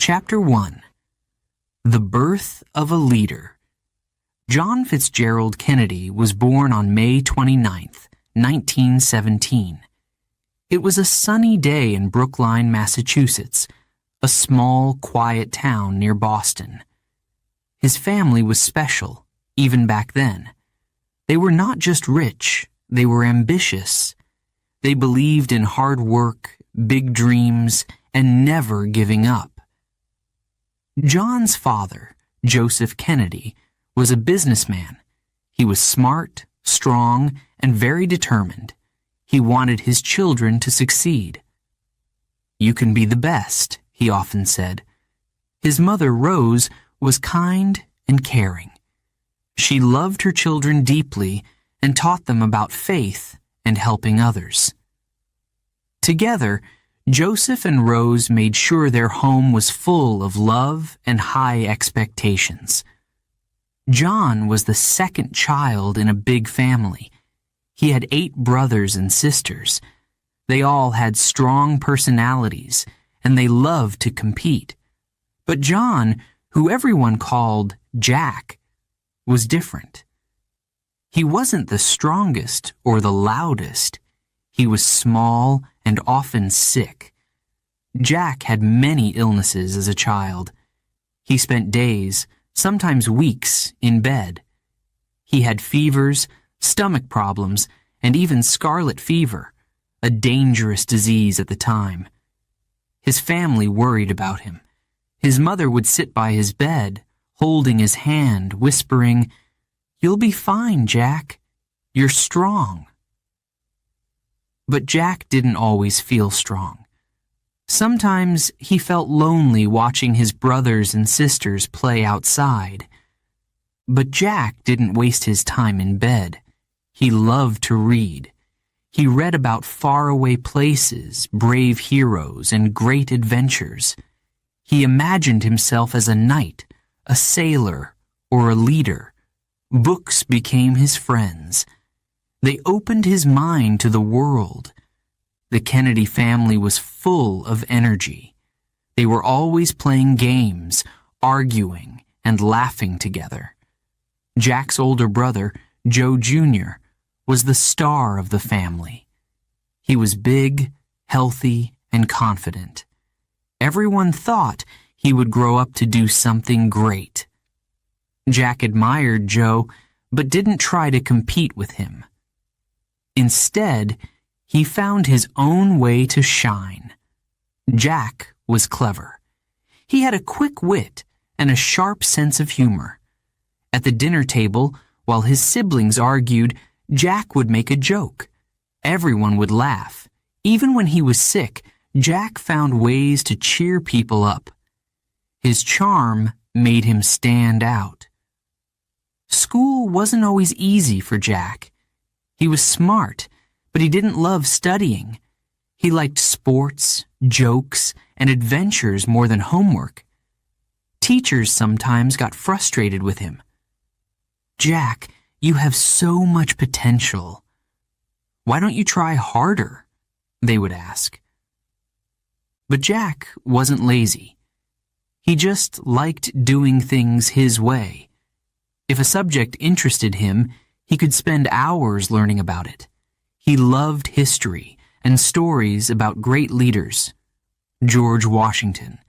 Chapter 1. The Birth of a Leader. John Fitzgerald Kennedy was born on May 29, 1917. It was a sunny day in Brookline, Massachusetts, a small, quiet town near Boston. His family was special, even back then. They were not just rich, they were ambitious. They believed in hard work, big dreams, and never giving up. John's father, Joseph Kennedy, was a businessman. He was smart, strong, and very determined. He wanted his children to succeed. "You can be the best," he often said. His mother, Rose, was kind and caring. She loved her children deeply and taught them about faith and helping others. Together, Joseph and Rose made sure their home was full of love and high expectations. John was the second child in a big family. He had 8 brothers and sisters. They all had strong personalities, and they loved to compete. But John, who everyone called Jack, was different. He wasn't the strongest or the loudest. He was small and often sick. Jack had many illnesses as a child. He spent days, sometimes weeks, in bed. He had fevers, stomach problems, and even scarlet fever, a dangerous disease at the time. His family worried about him. His mother would sit by his bed, holding his hand, whispering, "You'll be fine, Jack. You're strong." But Jack didn't always feel strong. Sometimes he felt lonely watching his brothers and sisters play outside. But Jack didn't waste his time in bed. He loved to read. He read about faraway places, brave heroes, and great adventures. He imagined himself as a knight, a sailor, or a leader. Books became his friends. They opened his mind to the world. The Kennedy family was full of energy. They were always playing games, arguing, and laughing together. Jack's older brother, Joe Jr., was the star of the family. He was big, healthy, and confident. Everyone thought he would grow up to do something great. Jack admired Joe, but didn't try to compete with him. Instead, he found his own way to shine. Jack was clever. He had a quick wit and a sharp sense of humor. At the dinner table, while his siblings argued, Jack would make a joke. Everyone would laugh. Even when he was sick, Jack found ways to cheer people up. His charm made him stand out. School wasn't always easy for Jack. He was smart, but he didn't love studying. He liked sports, jokes, and adventures more than homework. Teachers sometimes got frustrated with him. "Jack, you have so much potential. Why don't you try harder?" they would ask. But Jack wasn't lazy. He just liked doing things his way. If a subject interested him, he could spend hours learning about it. He loved history and stories about great leaders. George Washington,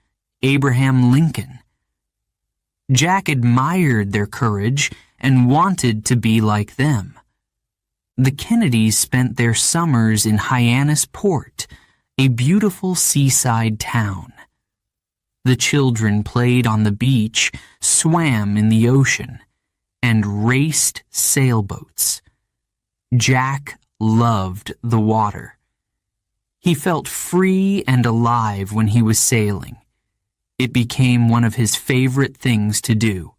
Abraham Lincoln. Jack admired their courage and wanted to be like them. The Kennedys spent their summers in Hyannisport, a beautiful seaside town. The children played on the beach, swam in the ocean, and raced sailboats. Jack loved the water. He felt free and alive when he was sailing. It became one of his favorite things to do.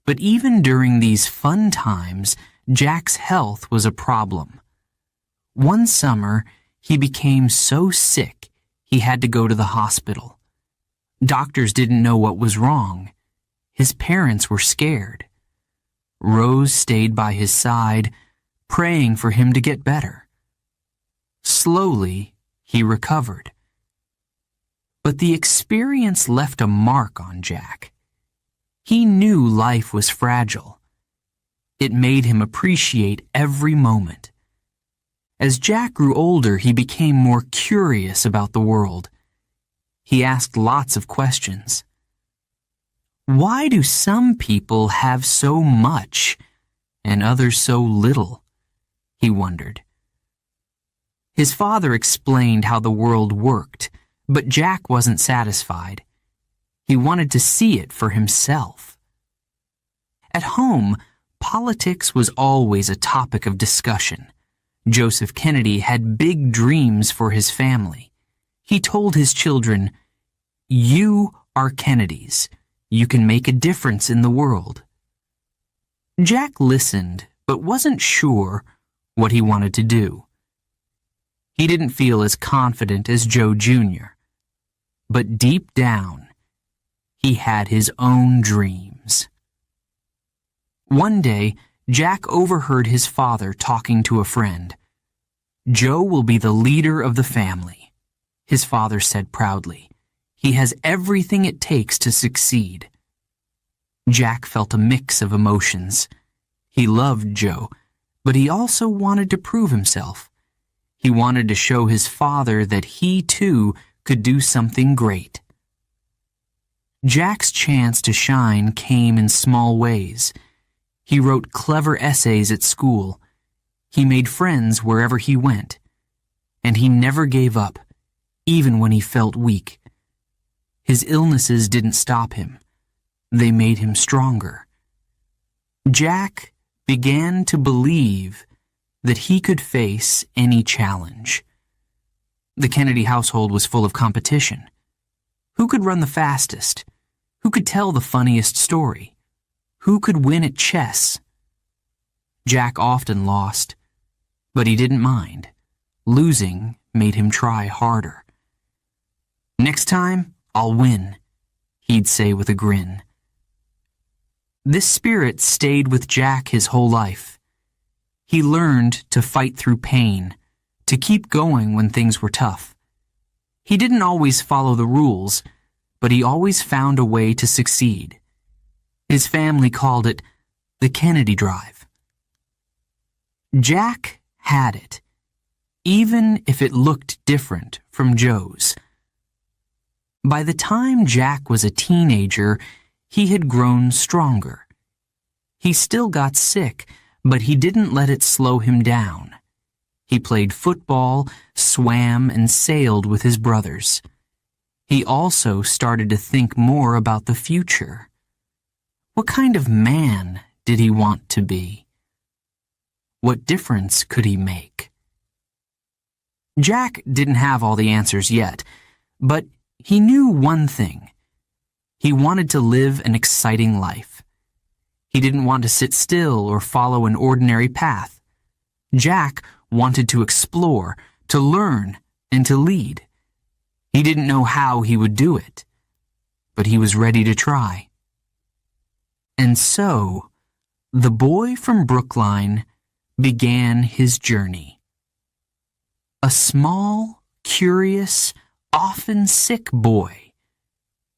But even during these fun times, Jack's health was a problem. One summer, he became so sick he had to go to the hospital. Doctors didn't know what was wrong. His parents were scared. Rose stayed by his side, praying for him to get better. Slowly, he recovered. But the experience left a mark on Jack. He knew life was fragile. It made him appreciate every moment. As Jack grew older, he became more curious about the world. He asked lots of questions. Why do some people have so much and others so little? He wondered. His father explained how the world worked, but Jack wasn't satisfied. He wanted to see it for himself. At home, politics was always a topic of discussion. Joseph Kennedy had big dreams for his family. He told his children, "You are Kennedys. You can make a difference in the world." Jack listened, but wasn't sure what he wanted to do. He didn't feel as confident as Joe Jr., but deep down, he had his own dreams. One day, Jack overheard his father talking to a friend. "Joe will be the leader of the family," his father said proudly. "He has everything it takes to succeed." Jack felt a mix of emotions. He loved Joe, but he also wanted to prove himself. He wanted to show his father that he too could do something great. Jack's chance to shine came in small ways. He wrote clever essays at school. He made friends wherever he went. And he never gave up, even when he felt weak. His illnesses didn't stop him. They made him stronger. Jack began to believe that he could face any challenge. The Kennedy household was full of competition. Who could run the fastest? Who could tell the funniest story? Who could win at chess? Jack often lost, but he didn't mind. Losing made him try harder. "Next time, I'll win," he'd say with a grin. This spirit stayed with Jack his whole life. He learned to fight through pain, to keep going when things were tough. He didn't always follow the rules, but he always found a way to succeed. His family called it the Kennedy Drive. Jack had it, even if it looked different from Joe's. By the time Jack was a teenager, he had grown stronger. He still got sick, but he didn't let it slow him down. He played football, swam, and sailed with his brothers. He also started to think more about the future. What kind of man did he want to be? What difference could he make? Jack didn't have all the answers yet, but he knew one thing. He wanted to live an exciting life. He didn't want to sit still or follow an ordinary path. Jack wanted to explore, to learn, and to lead. He didn't know how he would do it, but he was ready to try. And so, the boy from Brookline began his journey. A small, curious, often sick boy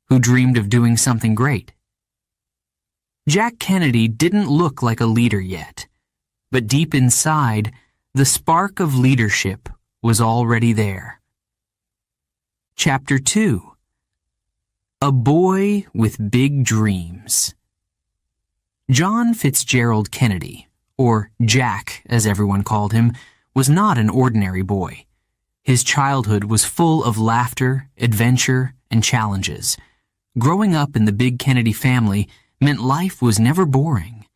who dreamed of doing something great. Jack Kennedy didn't look like a leader yet, but deep inside, the spark of leadership was already there. Chapter 2. A Boy with Big Dreams. John Fitzgerald Kennedy, or Jack as everyone called him, was not an ordinary boy. His childhood was full of laughter, adventure, and challenges. Growing up in the big Kennedy family meant life was never boring.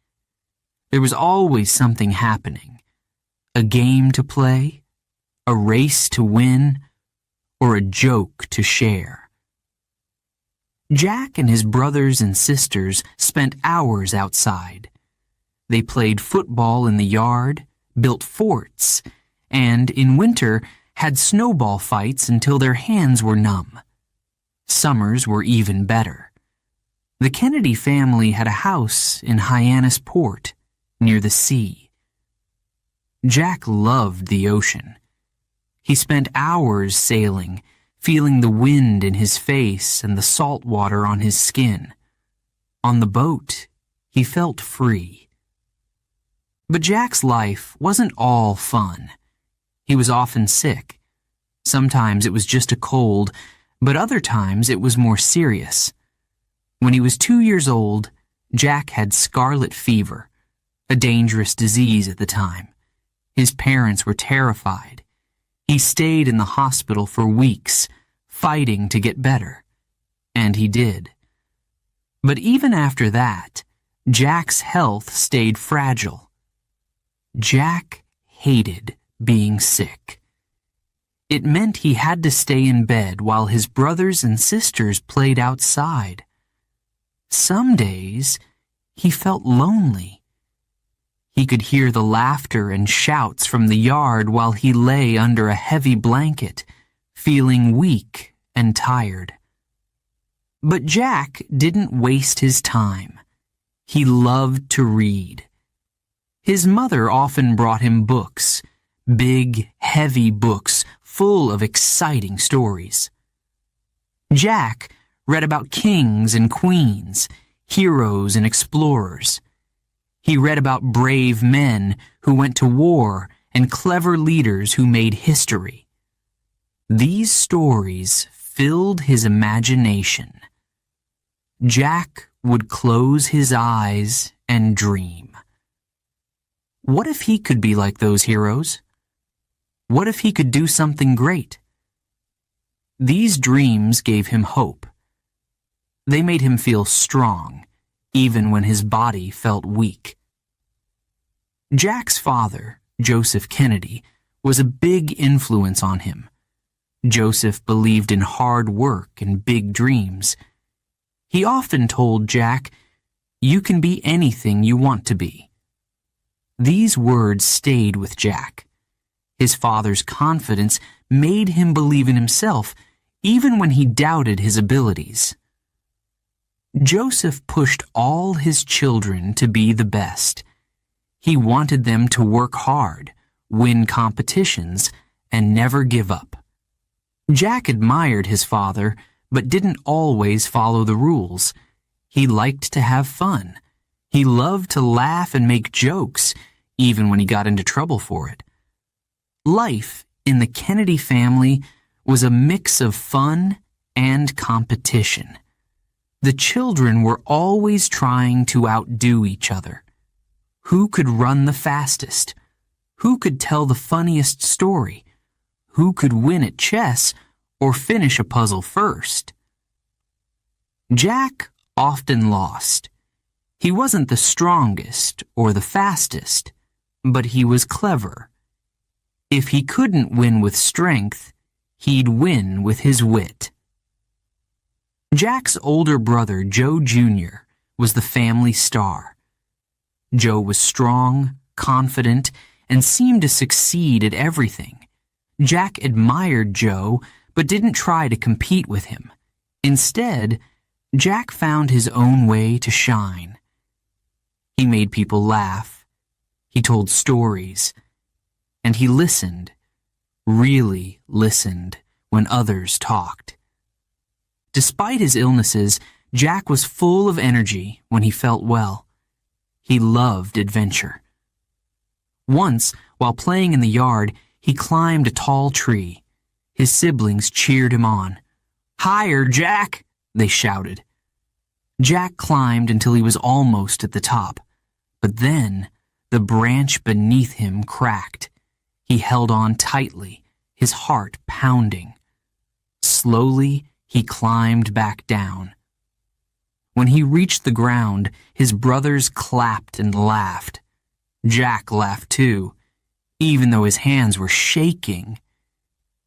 There was always something happening. A game to play, a race to win, or a joke to share. Jack and his brothers and sisters spent hours outside. They played football in the yard, built forts, and in winter had snowball fights until their hands were numb. Summers were even better. The Kennedy family had a house in Hyannisport, near the sea. Jack loved the ocean. He spent hours sailing, feeling the wind in his face and the salt water on his skin. On the boat, he felt free. But Jack's life wasn't all fun. He was often sick. Sometimes it was just a cold, but other times it was more serious. When he was 2 years old, Jack had scarlet fever, a dangerous disease at the time. His parents were terrified. He stayed in the hospital for weeks, fighting to get better. And he did. But even after that, Jack's health stayed fragile. Jack hated being sick. It meant he had to stay in bed while his brothers and sisters played outside. Some days, he felt lonely. He could hear the laughter and shouts from the yard while he lay under a heavy blanket, feeling weak and tired. But Jack didn't waste his time. He loved to read. His mother often brought him books, big, heavy books full of exciting stories. Jack read about kings and queens, heroes and explorers. He read about brave men who went to war and clever leaders who made history. These stories filled his imagination. Jack would close his eyes and dream. What if he could be like those heroes? What if he could do something great? These dreams gave him hope. They made him feel strong, even when his body felt weak. Jack's father, Joseph Kennedy, was a big influence on him. Joseph believed in hard work and big dreams. He often told Jack, "You can be anything you want to be." These words stayed with Jack. His father's confidence made him believe in himself, even when he doubted his abilities. Joseph pushed all his children to be the best. He wanted them to work hard, win competitions, and never give up. Jack admired his father, but didn't always follow the rules. He liked to have fun. He loved to laugh and make jokes, even when he got into trouble for it. Life in the Kennedy family was a mix of fun and competition. The children were always trying to outdo each other. Who could run the fastest? Who could tell the funniest story? Who could win at chess or finish a puzzle first? Jack often lost. He wasn't the strongest or the fastest, but he was clever. If he couldn't win with strength, he'd win with his wit. Jack's older brother, Joe Jr., was the family star. Joe was strong, confident, and seemed to succeed at everything. Jack admired Joe, but didn't try to compete with him. Instead, Jack found his own way to shine. He made people laugh. He told stories. And he listened, really listened, when others talked. Despite his illnesses, Jack was full of energy when he felt well. He loved adventure. Once, while playing in the yard, he climbed a tall tree. His siblings cheered him on. "Higher, Jack!" they shouted. Jack climbed until he was almost at the top. But then, the branch beneath him cracked. He held on tightly, his heart pounding. Slowly, he climbed back down. When he reached the ground, his brothers clapped and laughed. Jack laughed too, even though his hands were shaking.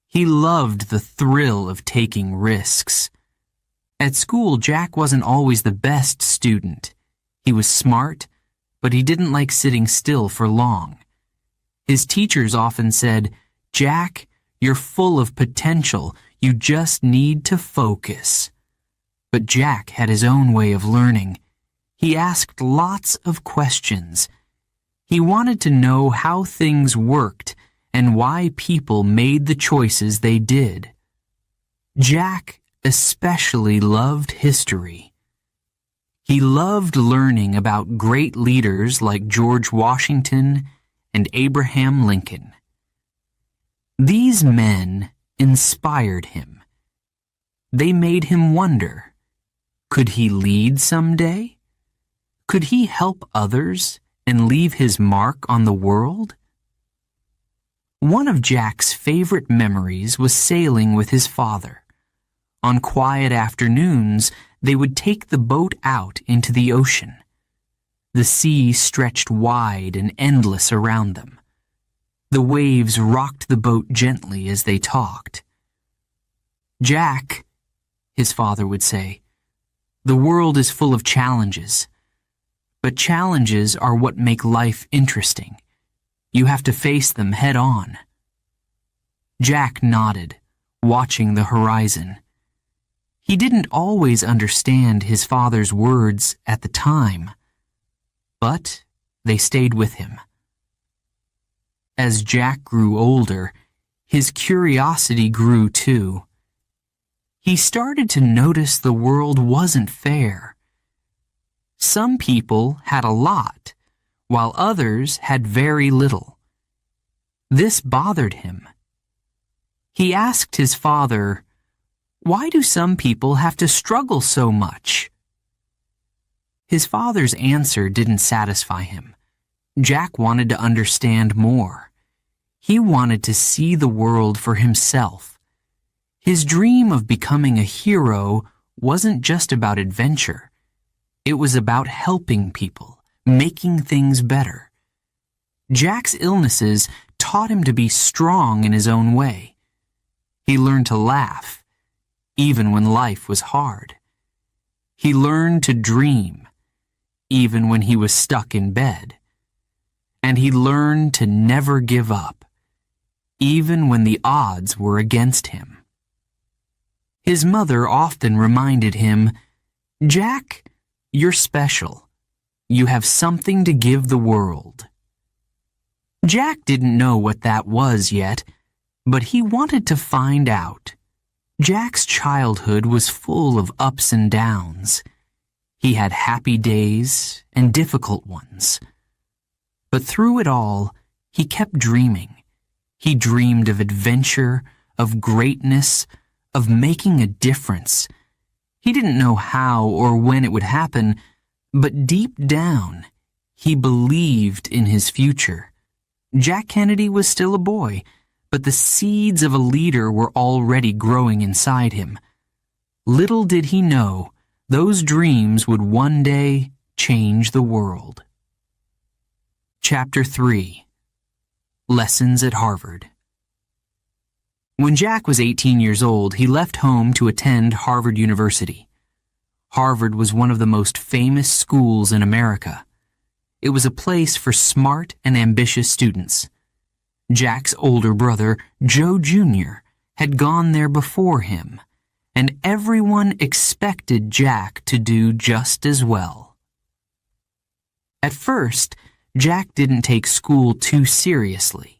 He loved the thrill of taking risks. At school, Jack wasn't always the best student. He was smart, but he didn't like sitting still for long. His teachers often said, "Jack, you're full of potential. You just need to focus." But Jack had his own way of learning. He asked lots of questions. He wanted to know how things worked and why people made the choices they did. Jack especially loved history. He loved learning about great leaders like George Washington and Abraham Lincoln. These men inspired him. They made him wonder, could he lead someday? Could he help others and leave his mark on the world? One of Jack's favorite memories was sailing with his father. On quiet afternoons, they would take the boat out into the ocean. The sea stretched wide and endless around them. The waves rocked the boat gently as they talked. "Jack," his father would say, "the world is full of challenges. But challenges are what make life interesting. You have to face them head on." Jack nodded, watching the horizon. He didn't always understand his father's words at the time, but they stayed with him. As Jack grew older, his curiosity grew too. He started to notice the world wasn't fair. Some people had a lot, while others had very little. This bothered him. He asked his father, "Why do some people have to struggle so much?" His father's answer didn't satisfy him. Jack wanted to understand more. He wanted to see the world for himself. His dream of becoming a hero wasn't just about adventure. It was about helping people, making things better. Jack's illnesses taught him to be strong in his own way. He learned to laugh, even when life was hard. He learned to dream, even when he was stuck in bed. And he learned to never give up, even when the odds were against him. His mother often reminded him, "Jack, you're special. You have something to give the world." Jack didn't know what that was yet, but he wanted to find out. Jack's childhood was full of ups and downs. He had happy days and difficult ones. But through it all, he kept dreaming. He dreamed of adventure, of greatness, of making a difference. He didn't know how or when it would happen, but deep down, he believed in his future. Jack Kennedy was still a boy, but the seeds of a leader were already growing inside him. Little did he know, those dreams would one day change the world. Chapter 3. Lessons at Harvard. When Jack was 18 years old, he left home to attend Harvard University. Harvard was one of the most famous schools in America. It was a place for smart and ambitious students. Jack's older brother, Joe Jr., had gone there before him, and everyone expected Jack to do just as well. At first, Jack didn't take school too seriously.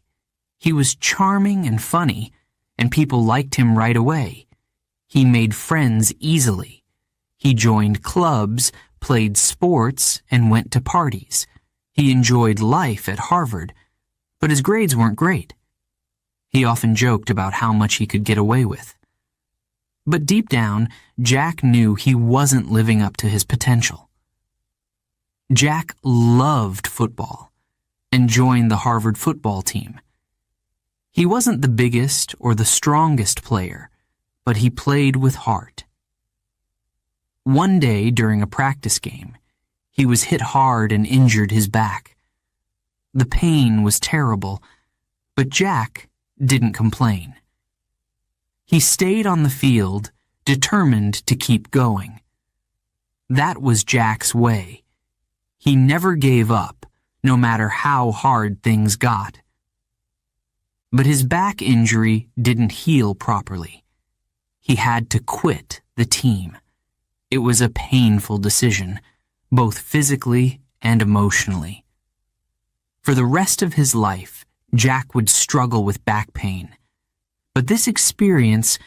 He was charming and funny, and people liked him right away. He made friends easily. He joined clubs, played sports, and went to parties. He enjoyed life at Harvard, but his grades weren't great. He often joked about how much he could get away with. But deep down, Jack knew he wasn't living up to his potential. Jack loved football and joined the Harvard football team. He wasn't the biggest or the strongest player, but he played with heart. One day during a practice game, he was hit hard and injured his back. The pain was terrible, but Jack didn't complain. He stayed on the field, determined to keep going. That was Jack's way. He never gave up, no matter how hard things got. But his back injury didn't heal properly. He had to quit the team. It was a painful decision, both physically and emotionally. For the rest of his life, Jack would struggle with back pain. But this experience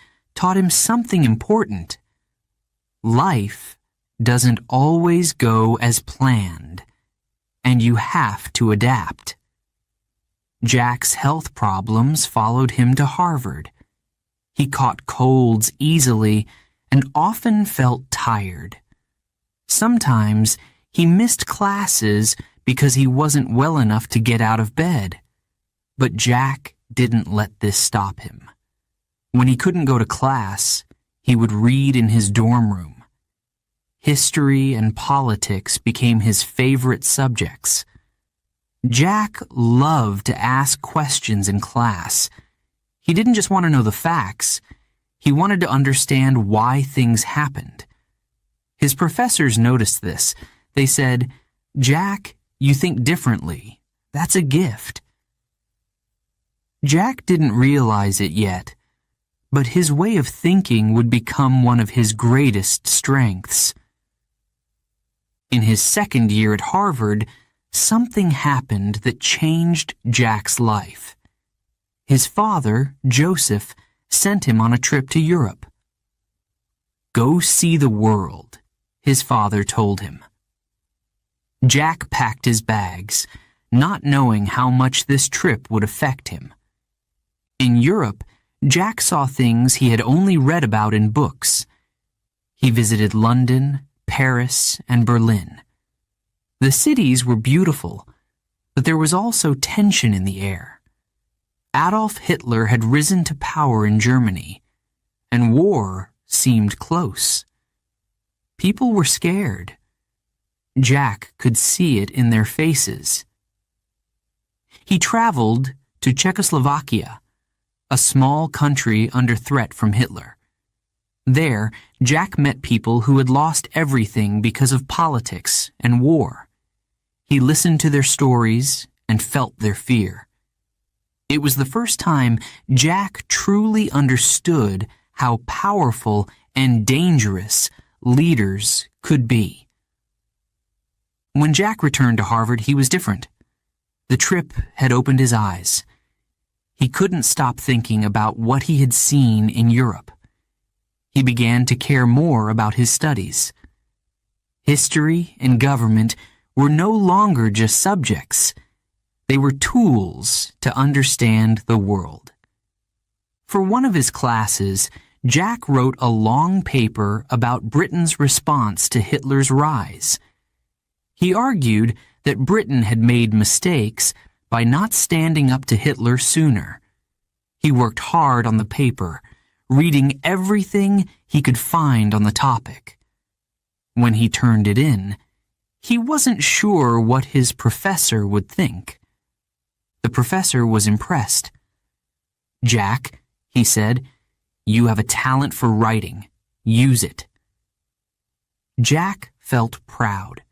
taught him something important. Life doesn't always go as planned, and you have to adapt. Jack's health problems followed him to Harvard. He caught colds easily and often felt tired. Sometimes he missed classes because he wasn't well enough to get out of bed. But Jack didn't let this stop him. When he couldn't go to class, he would read in his dorm room. History and politics became his favorite subjects. Jack loved to ask questions in class. He didn't just want to know the facts. He wanted to understand why things happened. His professors noticed this. They said, "Jack, you think differently. That's a gift." Jack didn't realize it yet, but his way of thinking would become one of his greatest strengths. In his second year at Harvard, something happened that changed Jack's life. His father, Joseph, sent him on a trip to Europe. "Go see the world," his father told him. Jack packed his bags, not knowing how much this trip would affect him. In Europe, Jack saw things he had only read about in books. He visited London, Paris, and Berlin. The cities were beautiful, but there was also tension in the air. Adolf Hitler had risen to power in Germany, and war seemed close. People were scared. Jack could see it in their faces. He traveled to Czechoslovakia, a small country under threat from Hitler. There, Jack met people who had lost everything because of politics and war. He listened to their stories and felt their fear. It was the first time Jack truly understood how powerful and dangerous leaders could be. When Jack returned to Harvard, he was different. The trip had opened his eyes. He couldn't stop thinking about what he had seen in Europe. He began to care more about his studies. History and government were no longer just subjects. They were tools to understand the world. For one of his classes, Jack wrote a long paper about Britain's response to Hitler's rise. He argued that Britain had made mistakes by not standing up to Hitler sooner. He worked hard on the paper, reading everything he could find on the topic. When he turned it in, he wasn't sure what his professor would think. The professor was impressed. "Jack," he said, "you have a talent for writing. Use it." Jack felt proud.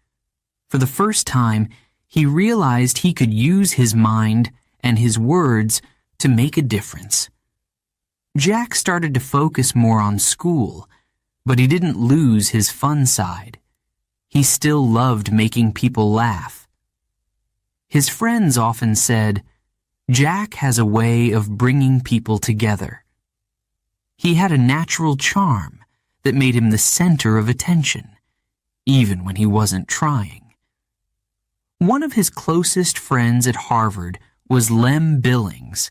For the first time, he realized he could use his mind and his words to make a difference. Jack started to focus more on school, but he didn't lose his fun side. He still loved making people laugh. His friends often said, "Jack has a way of bringing people together." He had a natural charm that made him the center of attention, even when he wasn't trying. One of his closest friends at Harvard was Lem Billings.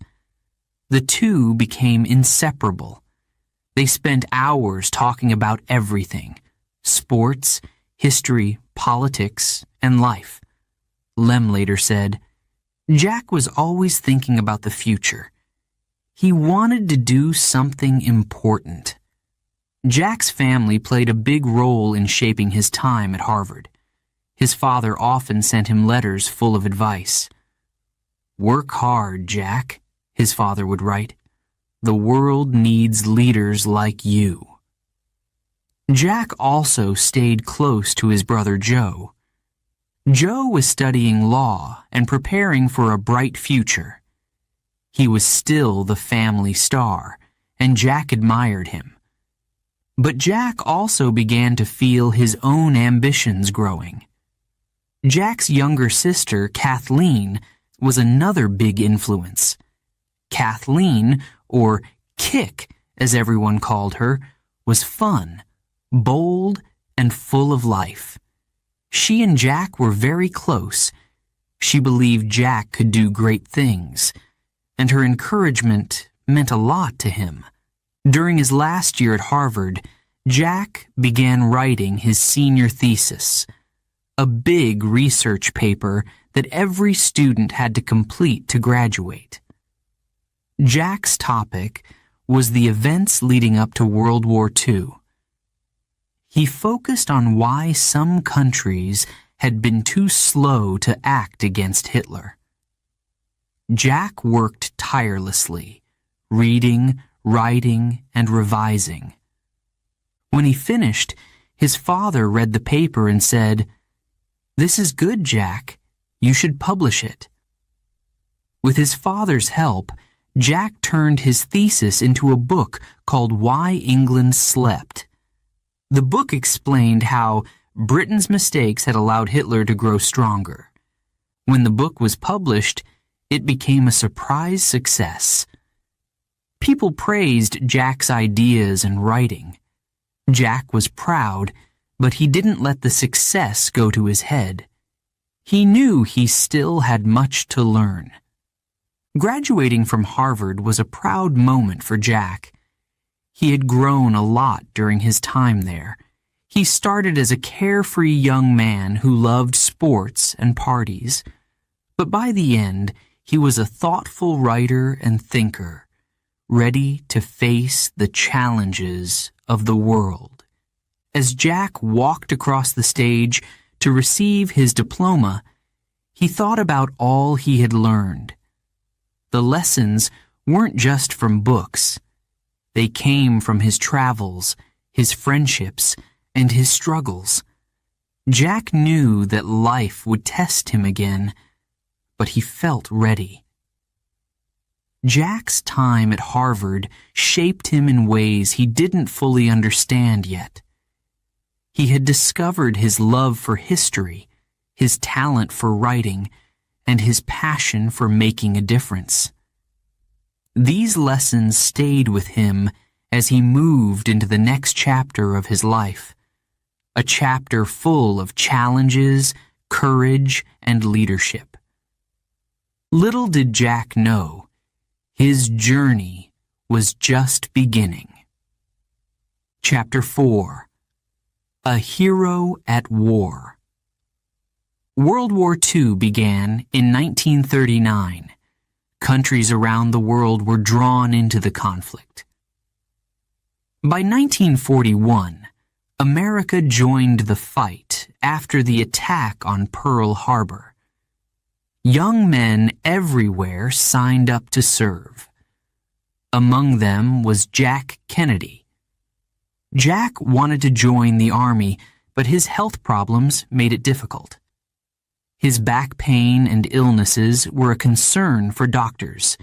The two became inseparable. They spent hours talking about everything: sports, history, politics, and life. Lem later said, "Jack was always thinking about the future. He wanted to do something important." Jack's family played a big role in shaping his time at Harvard. His father often sent him letters full of advice. "Work hard, Jack," his father would write. "The world needs leaders like you." Jack also stayed close to his brother Joe. Joe was studying law and preparing for a bright future. He was still the family star, and Jack admired him. But Jack also began to feel his own ambitions growing. Jack's younger sister, Kathleen, was another big influence. Kathleen, or Kick, as everyone called her, was fun, bold, and full of life. She and Jack were very close. She believed Jack could do great things, and her encouragement meant a lot to him. During his last year at Harvard, Jack began writing his senior thesis, a big research paper that every student had to complete to graduate. Jack's topic was the events leading up to World War II. He focused on why some countries had been too slow to act against Hitler. Jack worked tirelessly, reading, writing, and revising. When he finished, his father read the paper and said, "This is good, Jack. You should publish it." With his father's help, Jack turned his thesis into a book called Why England Slept. The book explained how Britain's mistakes had allowed Hitler to grow stronger. When the book was published, it became a surprise success. People praised Jack's ideas and writing. Jack was proud, but he didn't let the success go to his head. He knew he still had much to learn. Graduating from Harvard was a proud moment for Jack. He had grown a lot during his time there. He started as a carefree young man who loved sports and parties. But by the end, he was a thoughtful writer and thinker, ready to face the challenges of the world. As Jack walked across the stage to receive his diploma, he thought about all he had learned. The lessons weren't just from books. They came from his travels, his friendships, and his struggles. Jack knew that life would test him again, but he felt ready. Jack's time at Harvard shaped him in ways he didn't fully understand yet. He had discovered his love for history, his talent for writing, and his passion for making a difference. These lessons stayed with him as he moved into the next chapter of his life, a chapter full of challenges, courage, and leadership. Little did Jack know, his journey was just beginning. Chapter 4. A Hero at War. World War II began in 1939. Countries around the world were drawn into the conflict. By 1941, America joined the fight after the attack on Pearl Harbor. Young men everywhere signed up to serve. Among them was Jack Kennedy. Jack wanted to join the Army, but his health problems made it difficult. His back pain and illnesses were a concern for doctors,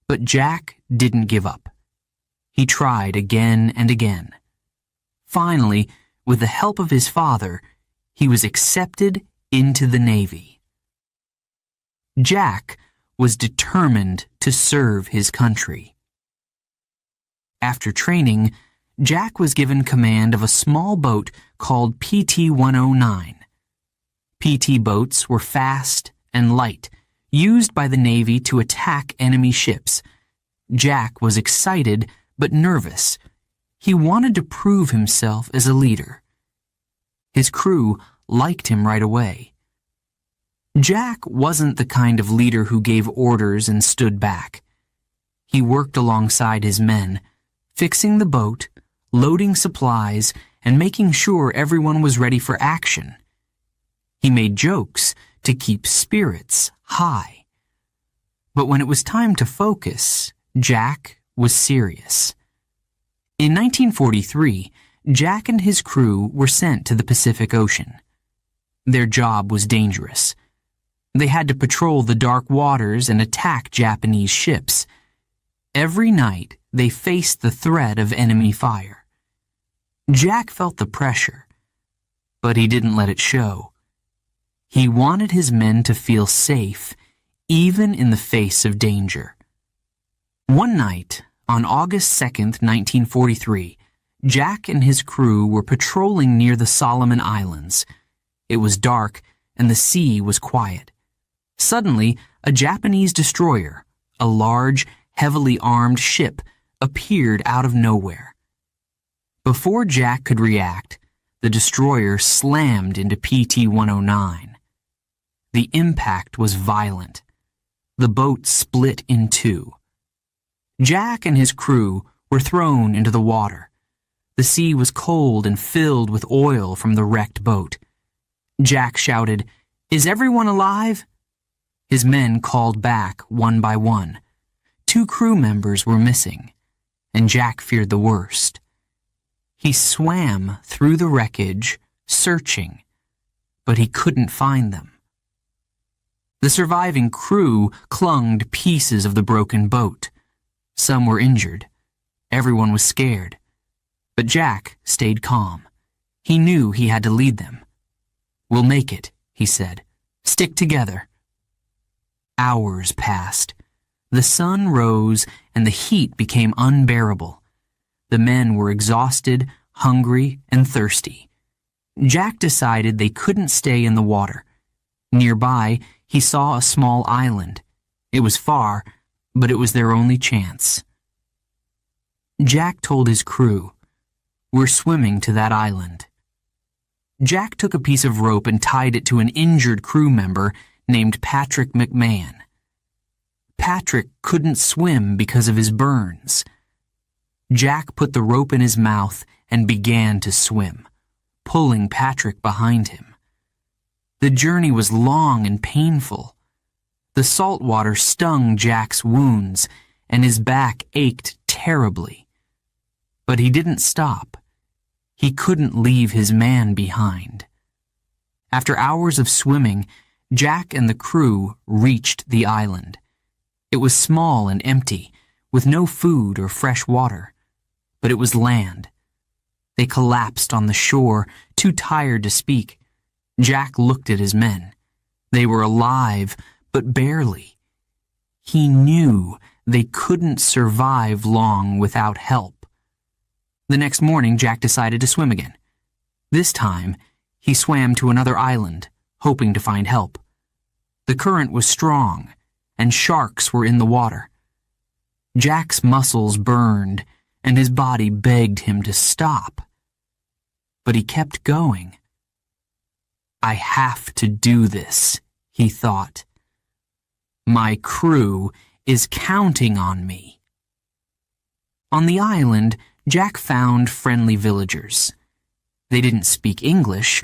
but Jack didn't give up. He tried again and again. Finally, with the help of his father, he was accepted into the Navy. Jack was determined to serve his country. After training, Jack was given command of a small boat called PT-109. PT boats were fast and light, used by the Navy to attack enemy ships. Jack was excited but nervous. He wanted to prove himself as a leader. His crew liked him right away. Jack wasn't the kind of leader who gave orders and stood back. He worked alongside his men, fixing the boat, loading supplies, and making sure everyone was ready for action. He made jokes to keep spirits high. But when it was time to focus, Jack was serious. In 1943, Jack and his crew were sent to the Pacific Ocean. Their job was dangerous. They had to patrol the dark waters and attack Japanese ships. Every night, they faced the threat of enemy fire. Jack felt the pressure, but he didn't let it show. He wanted his men to feel safe, even in the face of danger. One night, On August 2nd, 1943, Jack and his crew were patrolling near the Solomon Islands. It was dark and the sea was quiet. Suddenly, a Japanese destroyer, a large, heavily armed ship, appeared out of nowhere. Before Jack could react, the destroyer slammed into PT-109. The impact was violent. The boat split in two. Jack and his crew were thrown into the water. The sea was cold and filled with oil from the wrecked boat. Jack shouted, "Is everyone alive?" His men called back one by one. 2 crew members were missing, and Jack feared the worst. He swam through the wreckage, searching, but he couldn't find them. The surviving crew clung to pieces of the broken boat. Some were injured. Everyone was scared. But Jack stayed calm. He knew he had to lead them. "We'll make it," he said. "Stick together." Hours passed. The sun rose and the heat became unbearable. The men were exhausted, hungry, and thirsty. Jack decided they couldn't stay in the water. Nearby, he saw a small island. It was far, but it was their only chance. Jack told his crew, "We're swimming to that island." Jack took a piece of rope and tied it to an injured crew member named Patrick McMahon. Patrick couldn't swim because of his burns. Jack put the rope in his mouth and began to swim, pulling Patrick behind him. The journey was long and painful. The salt water stung Jack's wounds, and his back ached terribly. But he didn't stop. He couldn't leave his man behind. After hours of swimming, Jack and the crew reached the island. It was small and empty, with no food or fresh water, but it was land. They collapsed on the shore, too tired to speak. Jack looked at his men. They were alive, but barely. He knew they couldn't survive long without help. The next morning, Jack decided to swim again. This time, he swam to another island, hoping to find help. The current was strong, and sharks were in the water. Jack's muscles burned, and his body begged him to stop. But he kept going. "I have to do this," he thought. "My crew is counting on me." On the island, Jack found friendly villagers. They didn't speak English,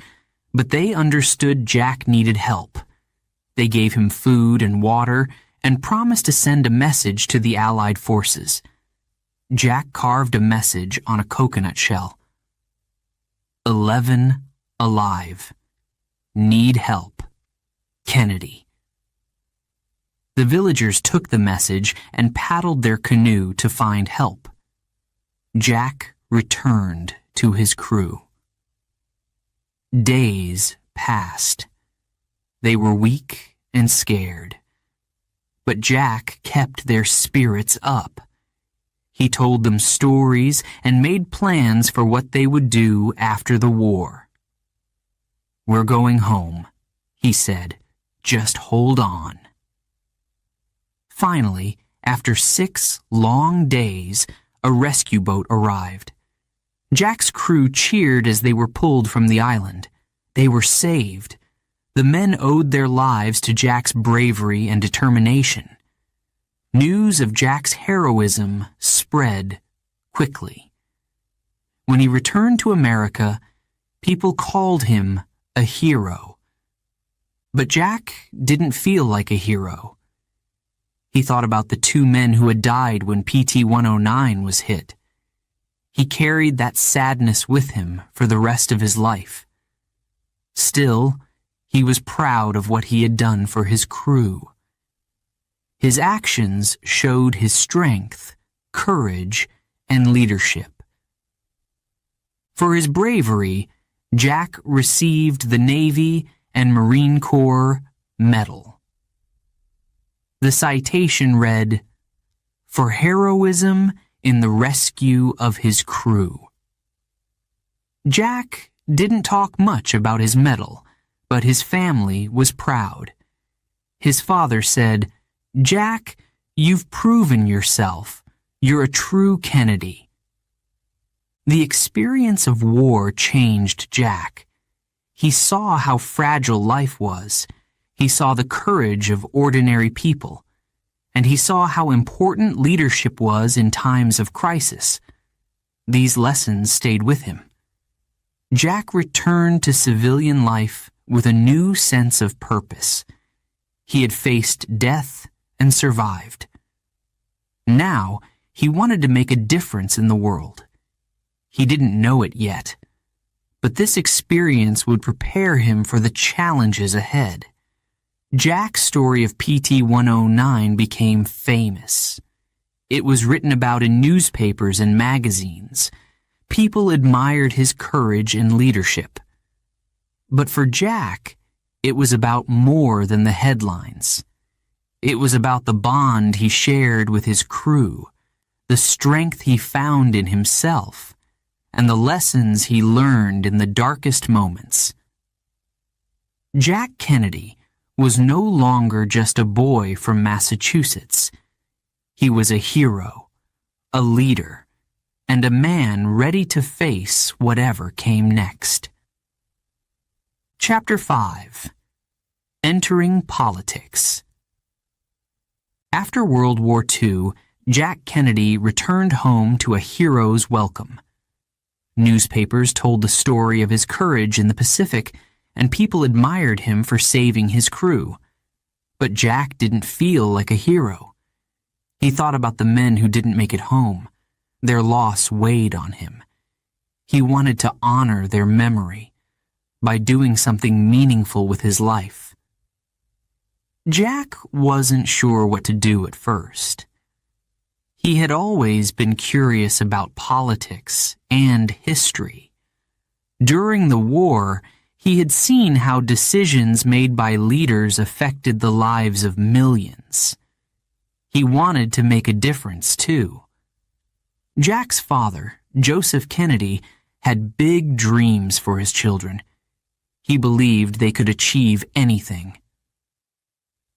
but they understood Jack needed help. They gave him food and water and promised to send a message to the Allied forces. Jack carved a message on a coconut shell. 11 alive. Need help. Kennedy. The villagers took the message and paddled their canoe to find help. Jack returned to his crew. Days passed. They were weak and scared. But Jack kept their spirits up. He told them stories and made plans for what they would do after the war. "We're going home," he said. "Just hold on." Finally, after 6 long days, a rescue boat arrived. Jack's crew cheered as they were pulled from the island. They were saved. The men owed their lives to Jack's bravery and determination. News of Jack's heroism spread quickly. When he returned to America, people called him a hero. But Jack didn't feel like a hero. He thought about the 2 men who had died when PT-109 was hit. He carried that sadness with him for the rest of his life. Still, he was proud of what he had done for his crew. His actions showed his strength, courage, and leadership. For his bravery, Jack received the Navy and Marine Corps Medal. The citation read, "For heroism in the rescue of his crew. Jack didn't talk much about his medal, but his family was proud. His father said, "Jack, you've proven yourself. You're a true Kennedy." The experience of war changed Jack. He saw how fragile life was. He saw the courage of ordinary people. And he saw how important leadership was in times of crisis. These lessons stayed with him. Jack returned to civilian life with a new sense of purpose. He had faced death and survived. Now, he wanted to make a difference in the world. He didn't know it yet, but this experience would prepare him for the challenges ahead. Jack's story of PT-109 became famous. It was written about in newspapers and magazines. People admired his courage and leadership. But for Jack, it was about more than the headlines. It was about the bond he shared with his crew, the strength he found in himself, and the lessons he learned in the darkest moments. Jack Kennedy was no longer just a boy from Massachusetts. He was a hero, a leader, and a man ready to face whatever came next. Chapter 5. Entering Politics. After World War II, Jack Kennedy returned home to a hero's welcome. Newspapers told the story of his courage in the Pacific, and people admired him for saving his crew. But Jack didn't feel like a hero. He thought about the men who didn't make it home. Their loss weighed on him. He wanted to honor their memory by doing something meaningful with his life. Jack wasn't sure what to do at first. He had always been curious about politics and history. During the war, he had seen how decisions made by leaders affected the lives of millions. He wanted to make a difference, too. Jack's father, Joseph Kennedy, had big dreams for his children. He believed they could achieve anything.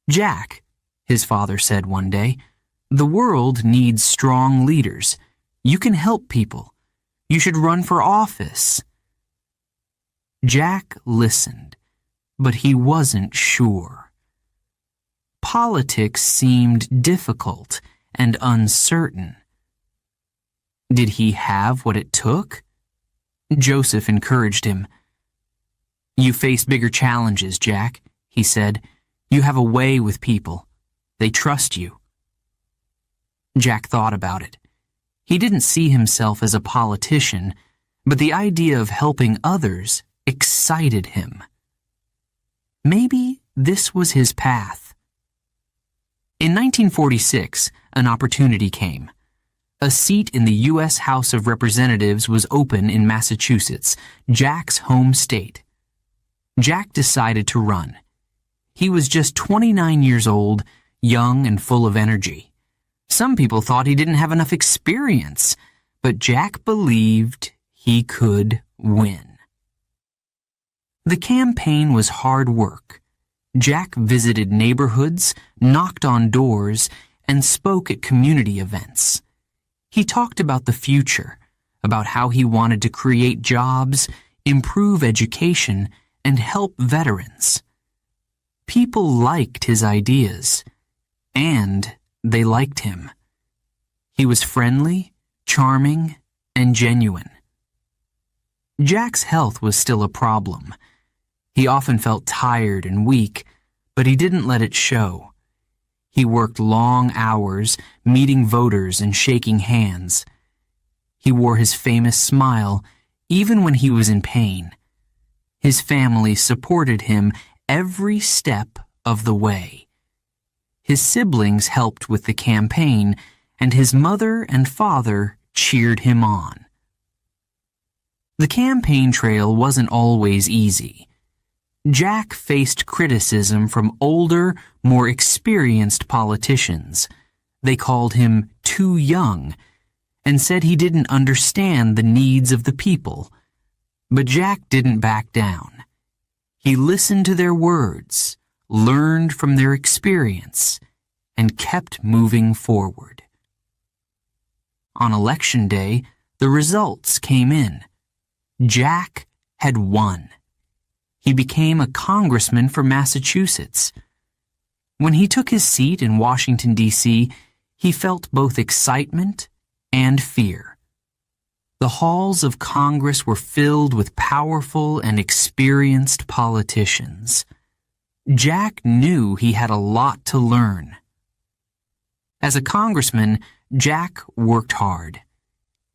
"Jack," his father said one day, "the world needs strong leaders. You can help people. You should run for office." Jack listened, but he wasn't sure. Politics seemed difficult and uncertain. Did he have what it took? Joseph encouraged him. "You face bigger challenges, Jack," he said. "You have a way with people. They trust you." Jack thought about it. He didn't see himself as a politician, but the idea of helping others excited him. Maybe this was his path. In 1946, an opportunity came. A seat in the U.S. House of Representatives was open in Massachusetts, Jack's home state. Jack decided to run. He was just 29 years old, young and full of energy. Some people thought he didn't have enough experience, but Jack believed he could win. The campaign was hard work. Jack visited neighborhoods, knocked on doors, and spoke at community events. He talked about the future, about how he wanted to create jobs, improve education, and help veterans. People liked his ideas, and they liked him. He was friendly, charming, and genuine. Jack's health was still a problem. He often felt tired and weak, but he didn't let it show. He worked long hours, meeting voters and shaking hands. He wore his famous smile, even when he was in pain. His family supported him every step of the way. His siblings helped with the campaign, and his mother and father cheered him on. The campaign trail wasn't always easy. Jack faced criticism from older, more experienced politicians. They called him too young, and said he didn't understand the needs of the people. But Jack didn't back down. He listened to their words, learned from their experience, and kept moving forward. On Election Day, the results came in. Jack had won. He became a congressman for Massachusetts. When he took his seat in Washington, D.C., he felt both excitement and fear. The halls of Congress were filled with powerful and experienced politicians. Jack knew he had a lot to learn. As a congressman, Jack worked hard.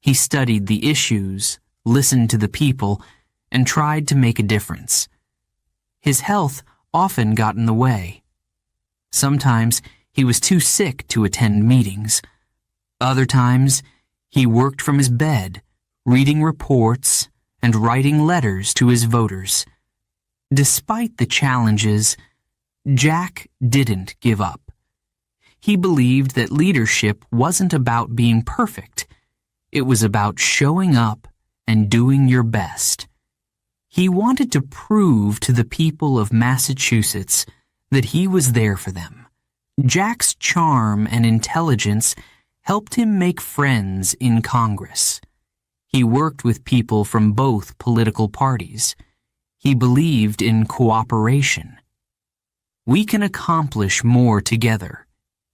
He studied the issues, listened to the people, and tried to make a difference. His health often got in the way. Sometimes he was too sick to attend meetings. Other times, he worked from his bed, reading reports and writing letters to his voters. Despite the challenges, Jack didn't give up. He believed that leadership wasn't about being perfect. It was about showing up and doing your best. He wanted to prove to the people of Massachusetts that he was there for them. Jack's charm and intelligence helped him make friends in Congress. He worked with people from both political parties. He believed in cooperation. "We can accomplish more together,"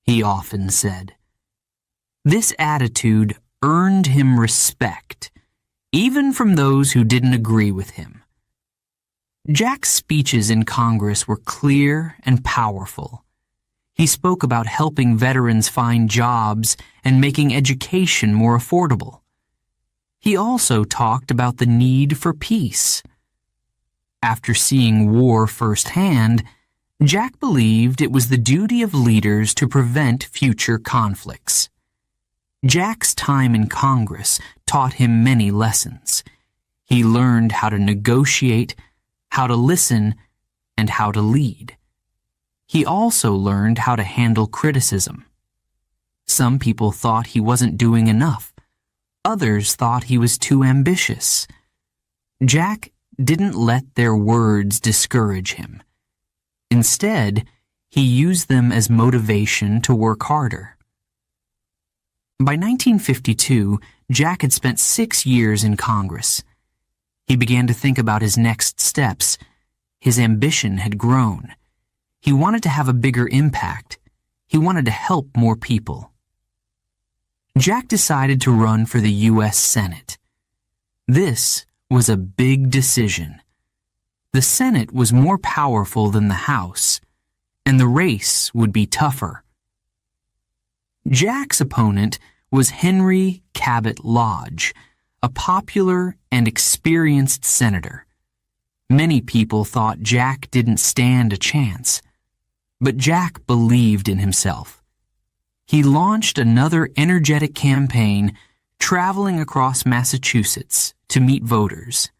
he often said. This attitude earned him respect, even from those who didn't agree with him. Jack's speeches in Congress were clear and powerful. He spoke about helping veterans find jobs and making education more affordable. He also talked about the need for peace. After seeing war firsthand, Jack believed it was the duty of leaders to prevent future conflicts. Jack's time in Congress taught him many lessons. He learned how to negotiate, how to listen, and how to lead. He also learned how to handle criticism. Some people thought he wasn't doing enough. Others thought he was too ambitious. Jack didn't let their words discourage him. Instead, he used them as motivation to work harder. By 1952, Jack had spent 6 years in Congress. He began to think about his next steps. His ambition had grown. He wanted to have a bigger impact. He wanted to help more people. Jack decided to run for the U.S. Senate. This was a big decision. The Senate was more powerful than the House, and the race would be tougher. Jack's opponent was Henry Cabot Lodge, a popular and experienced senator. Many people thought Jack didn't stand a chance, but Jack believed in himself. He launched another energetic campaign, traveling across Massachusetts to meet voters.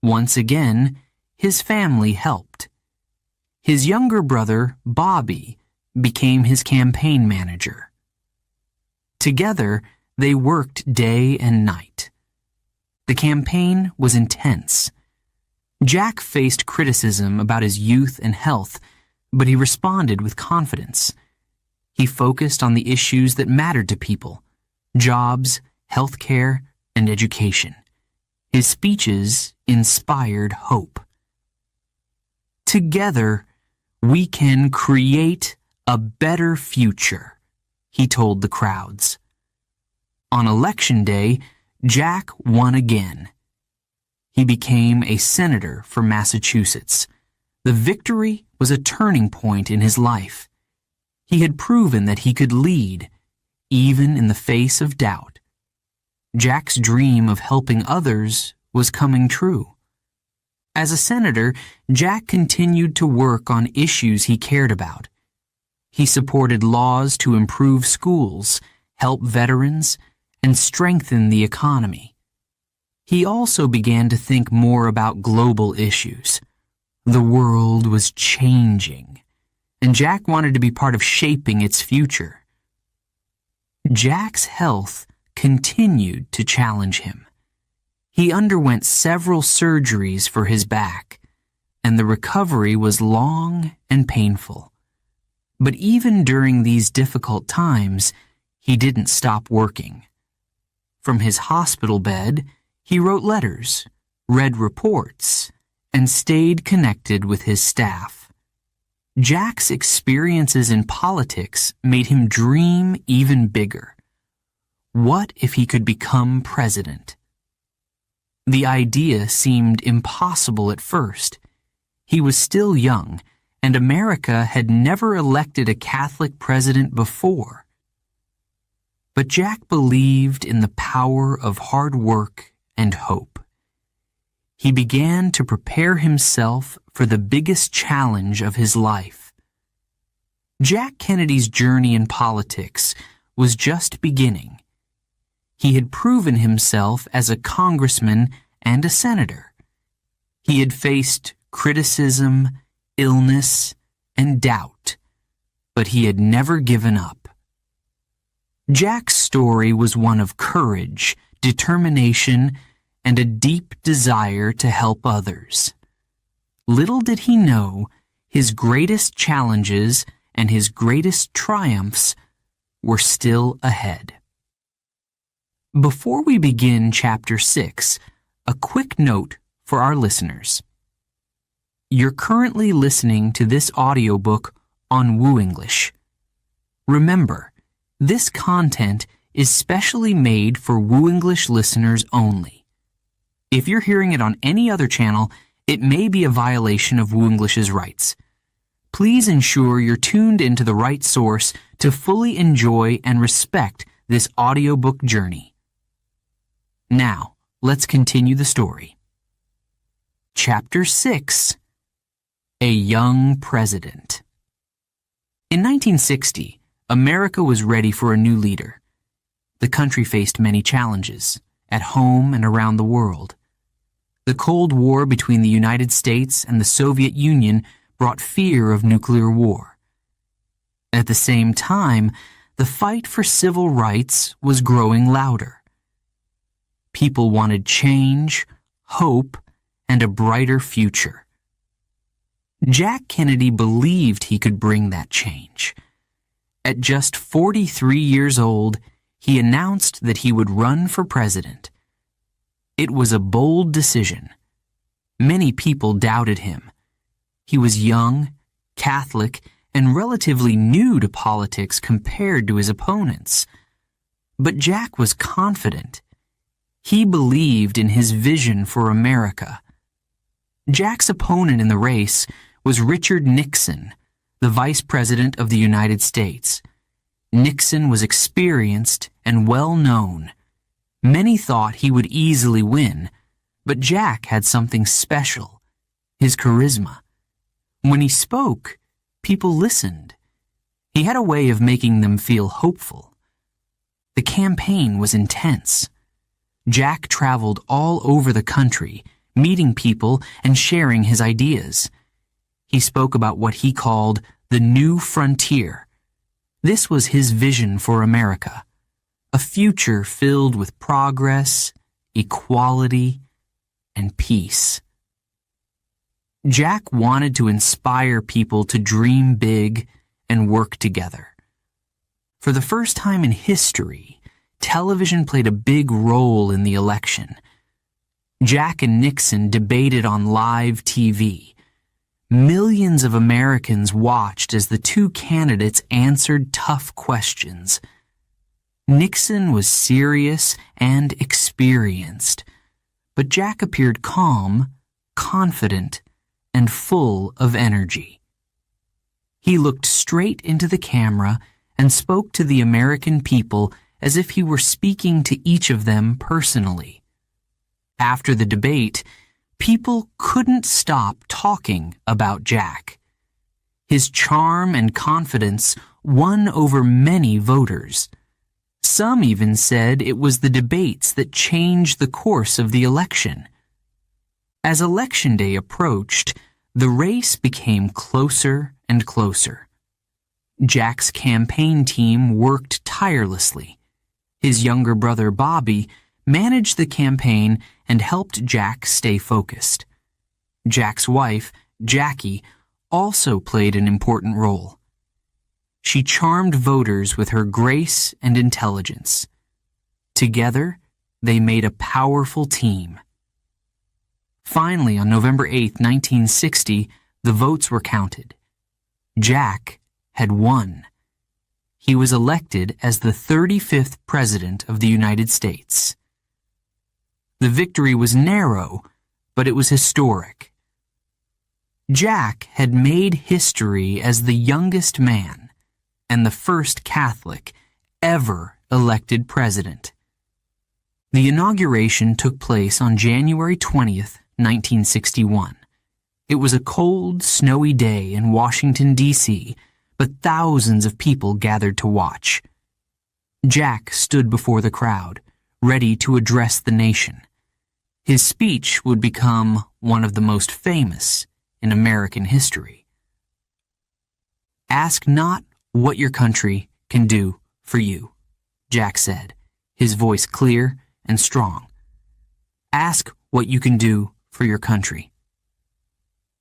Once again, his family helped. His younger brother, Bobby, became his campaign manager. Together, they worked day and night. The campaign was intense. Jack faced criticism about his youth and health, but he responded with confidence. He focused on the issues that mattered to people: jobs, health care, and education. His speeches inspired hope. Together, we can create a better future, he told the crowds. On Election Day, Jack won again. He became a senator for Massachusetts. The victory was a turning point in his life. He had proven that he could lead, even in the face of doubt. Jack's dream of helping others was coming true. As a senator, Jack continued to work on issues he cared about. He supported laws to improve schools, help veterans, and strengthen the economy. He also began to think more about global issues. The world was changing, and Jack wanted to be part of shaping its future. Jack's health continued to challenge him. He underwent several surgeries for his back, and the recovery was long and painful. But even during these difficult times, he didn't stop working. From his hospital bed, he wrote letters, read reports, and stayed connected with his staff. Jack's experiences in politics made him dream even bigger. What if he could become president? The idea seemed impossible at first. He was still young, and America had never elected a Catholic president before. But Jack believed in the power of hard work and hope. He began to prepare himself for the biggest challenge of his life. Jack Kennedy's journey in politics was just beginning. He had proven himself as a congressman and a senator. He had faced criticism, illness, and doubt, but he had never given up. Jack's story was one of courage, determination, and a deep desire to help others. Little did he know, his greatest challenges and his greatest triumphs were still ahead. Before we begin Chapter 6, a quick note for our listeners. You're currently listening to this audiobook on Woo English. Remember, this content is specially made for Woo English listeners only. If you're hearing it on any other channel, it may be a violation of Woo English's rights. Please ensure you're tuned into the right source to fully enjoy and respect this audiobook journey. Now, let's continue the story. Chapter 6. A Young President. In 1960, America was ready for a new leader. The country faced many challenges, at home and around the world. The Cold War between the United States and the Soviet Union brought fear of nuclear war. At the same time, the fight for civil rights was growing louder. People wanted change, hope, and a brighter future. Jack Kennedy believed he could bring that change. At just 43 years old, he announced that he would run for president. It was a bold decision. Many people doubted him. He was young, Catholic, and relatively new to politics compared to his opponents. But Jack was confident. He believed in his vision for America. Jack's opponent in the race was Richard Nixon, the Vice President of the United States. Nixon was experienced and well-known. Many thought he would easily win, but Jack had something special, his charisma. When he spoke, people listened. He had a way of making them feel hopeful. The campaign was intense. Jack traveled all over the country, meeting people and sharing his ideas. He spoke about what he called the new frontier. This was his vision for America, a future filled with progress, equality, and peace. Jack wanted to inspire people to dream big and work together. For the first time in history, television played a big role in the election. Jack and Nixon debated on live TV. Millions of Americans watched as the two candidates answered tough questions. Nixon was serious and experienced, but Jack appeared calm, confident, and full of energy. He looked straight into the camera and spoke to the American people as if he were speaking to each of them personally. After the debate, people couldn't stop talking about Jack. His charm and confidence won over many voters. Some even said it was the debates that changed the course of the election. As Election Day approached, the race became closer and closer. Jack's campaign team worked tirelessly. His younger brother Bobby managed the campaign and helped Jack stay focused. Jack's wife, Jackie, also played an important role. She charmed voters with her grace and intelligence. Together, they made a powerful team. Finally, on November 8, 1960, the votes were counted. Jack had won. He was elected as the 35th President of the United States. The victory was narrow, but it was historic. Jack had made history as the youngest man and the first Catholic ever elected president. The inauguration took place on January 20th, 1961. It was a cold, snowy day in Washington, D.C., but thousands of people gathered to watch. Jack stood before the crowd, ready to address the nation. His speech would become one of the most famous in American history. "Ask not what your country can do for you," Jack said, his voice clear and strong. "Ask what you can do for your country."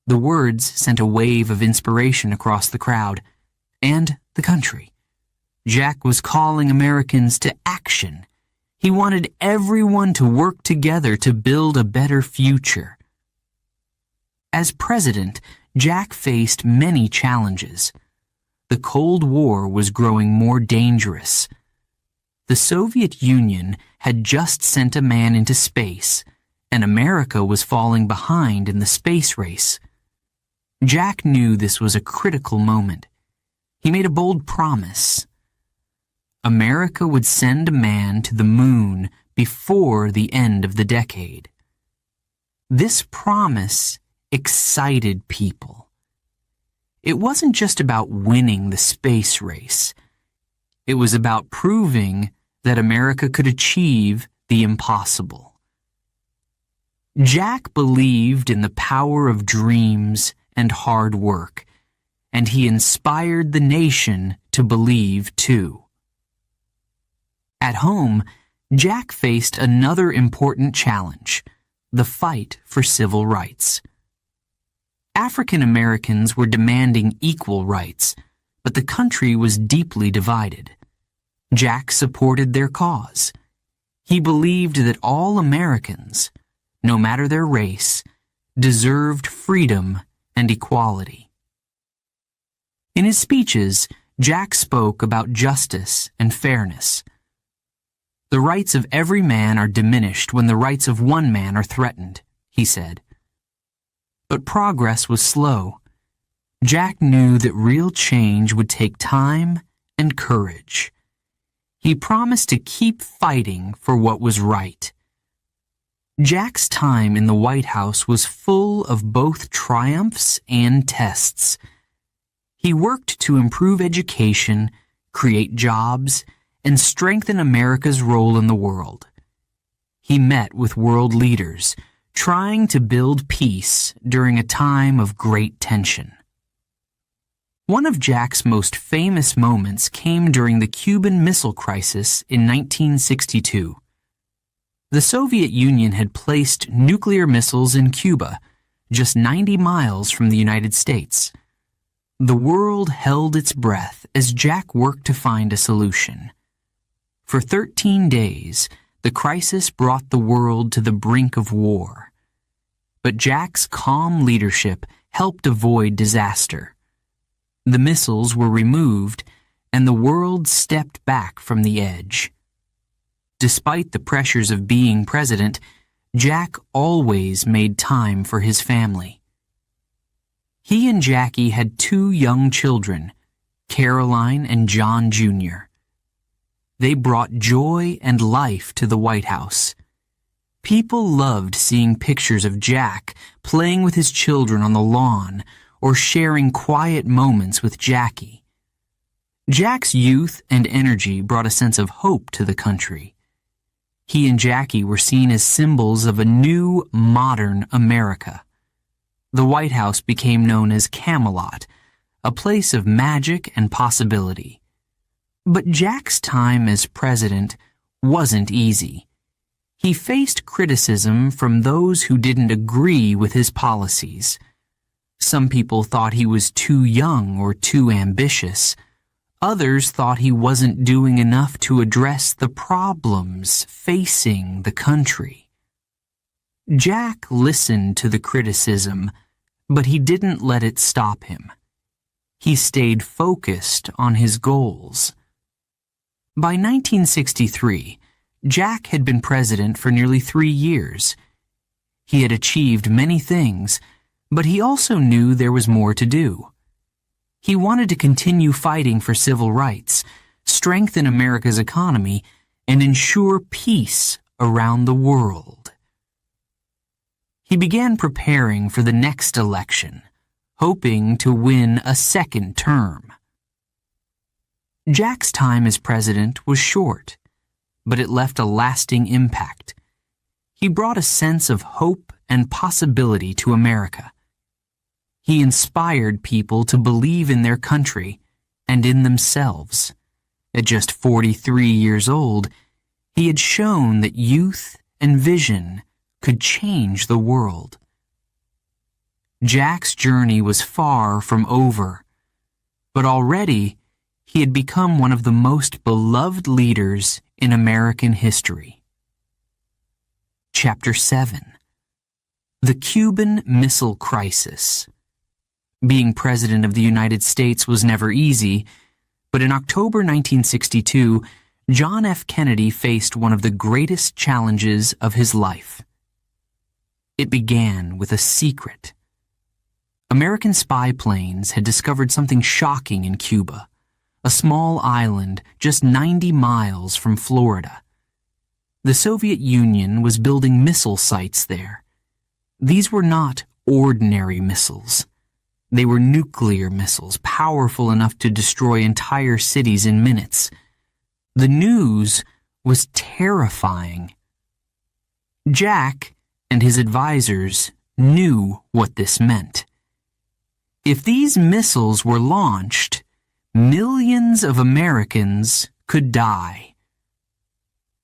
The words sent a wave of inspiration across the crowd and the country. Jack was calling Americans to action. He wanted everyone to work together to build a better future. As president, Jack faced many challenges. The Cold War was growing more dangerous. The Soviet Union had just sent a man into space, and America was falling behind in the space race. Jack knew this was a critical moment. He made a bold promise. America would send a man to the moon before the end of the decade. This promise excited people. It wasn't just about winning the space race. It was about proving that America could achieve the impossible. Jack believed in the power of dreams and hard work, and he inspired the nation to believe too. At home, Jack faced another important challenge: the fight for civil rights. African Americans were demanding equal rights, but the country was deeply divided. Jack supported their cause. He believed that all Americans, no matter their race, deserved freedom and equality. In his speeches, Jack spoke about justice and fairness. "The rights of every man are diminished when the rights of one man are threatened," he said. But progress was slow. Jack knew that real change would take time and courage. He promised to keep fighting for what was right. Jack's time in the White House was full of both triumphs and tests. He worked to improve education, create jobs, and strengthen America's role in the world. He met with world leaders, trying to build peace during a time of great tension. One of Jack's most famous moments came during the Cuban Missile Crisis in 1962. The Soviet Union had placed nuclear missiles in Cuba, just 90 miles from the United States. The world held its breath as Jack worked to find a solution. For 13 days, the crisis brought the world to the brink of war. But Jack's calm leadership helped avoid disaster. The missiles were removed, and the world stepped back from the edge. Despite the pressures of being president, Jack always made time for his family. He and Jackie had 2 young children, Caroline and John Jr. They brought joy and life to the White House. People loved seeing pictures of Jack playing with his children on the lawn or sharing quiet moments with Jackie. Jack's youth and energy brought a sense of hope to the country. He and Jackie were seen as symbols of a new, modern America. The White House became known as Camelot, a place of magic and possibility. But Jack's time as president wasn't easy. He faced criticism from those who didn't agree with his policies. Some people thought he was too young or too ambitious. Others thought he wasn't doing enough to address the problems facing the country. Jack listened to the criticism, but he didn't let it stop him. He stayed focused on his goals. By 1963, Jack had been president for nearly 3 years. He had achieved many things, but he also knew there was more to do. He wanted to continue fighting for civil rights, strengthen America's economy, and ensure peace around the world. He began preparing for the next election, hoping to win a second term. Jack's time as president was short, but it left a lasting impact. He brought a sense of hope and possibility to America. He inspired people to believe in their country and in themselves. At just 43 years old, he had shown that youth and vision could change the world. Jack's journey was far from over, but already he had become one of the most beloved leaders in American history. Chapter 7. The Cuban Missile Crisis. Being President of the United States was never easy, but in October 1962, John F. Kennedy faced one of the greatest challenges of his life. It began with a secret. American spy planes had discovered something shocking in Cuba, a small island just 90 miles from Florida. The Soviet Union was building missile sites there. These were not ordinary missiles. They were nuclear missiles, powerful enough to destroy entire cities in minutes. The news was terrifying. Jack and his advisors knew what this meant. If these missiles were launched, millions of Americans could die.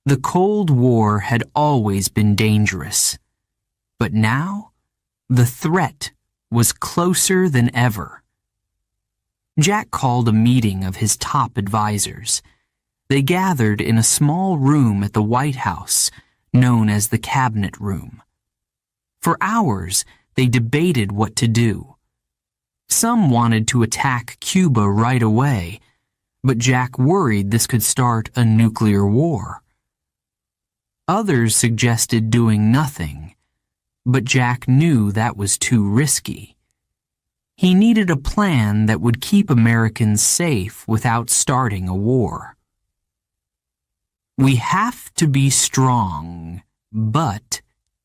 The Cold War had always been dangerous, but now the threat was closer than ever. Jack called a meeting of his top advisors. They gathered in a small room at the White House, known as the Cabinet Room. For hours, they debated what to do. Some wanted to attack Cuba right away, but Jack worried this could start a nuclear war. Others suggested doing nothing, but Jack knew that was too risky. He needed a plan that would keep Americans safe without starting a war. We have to be strong, but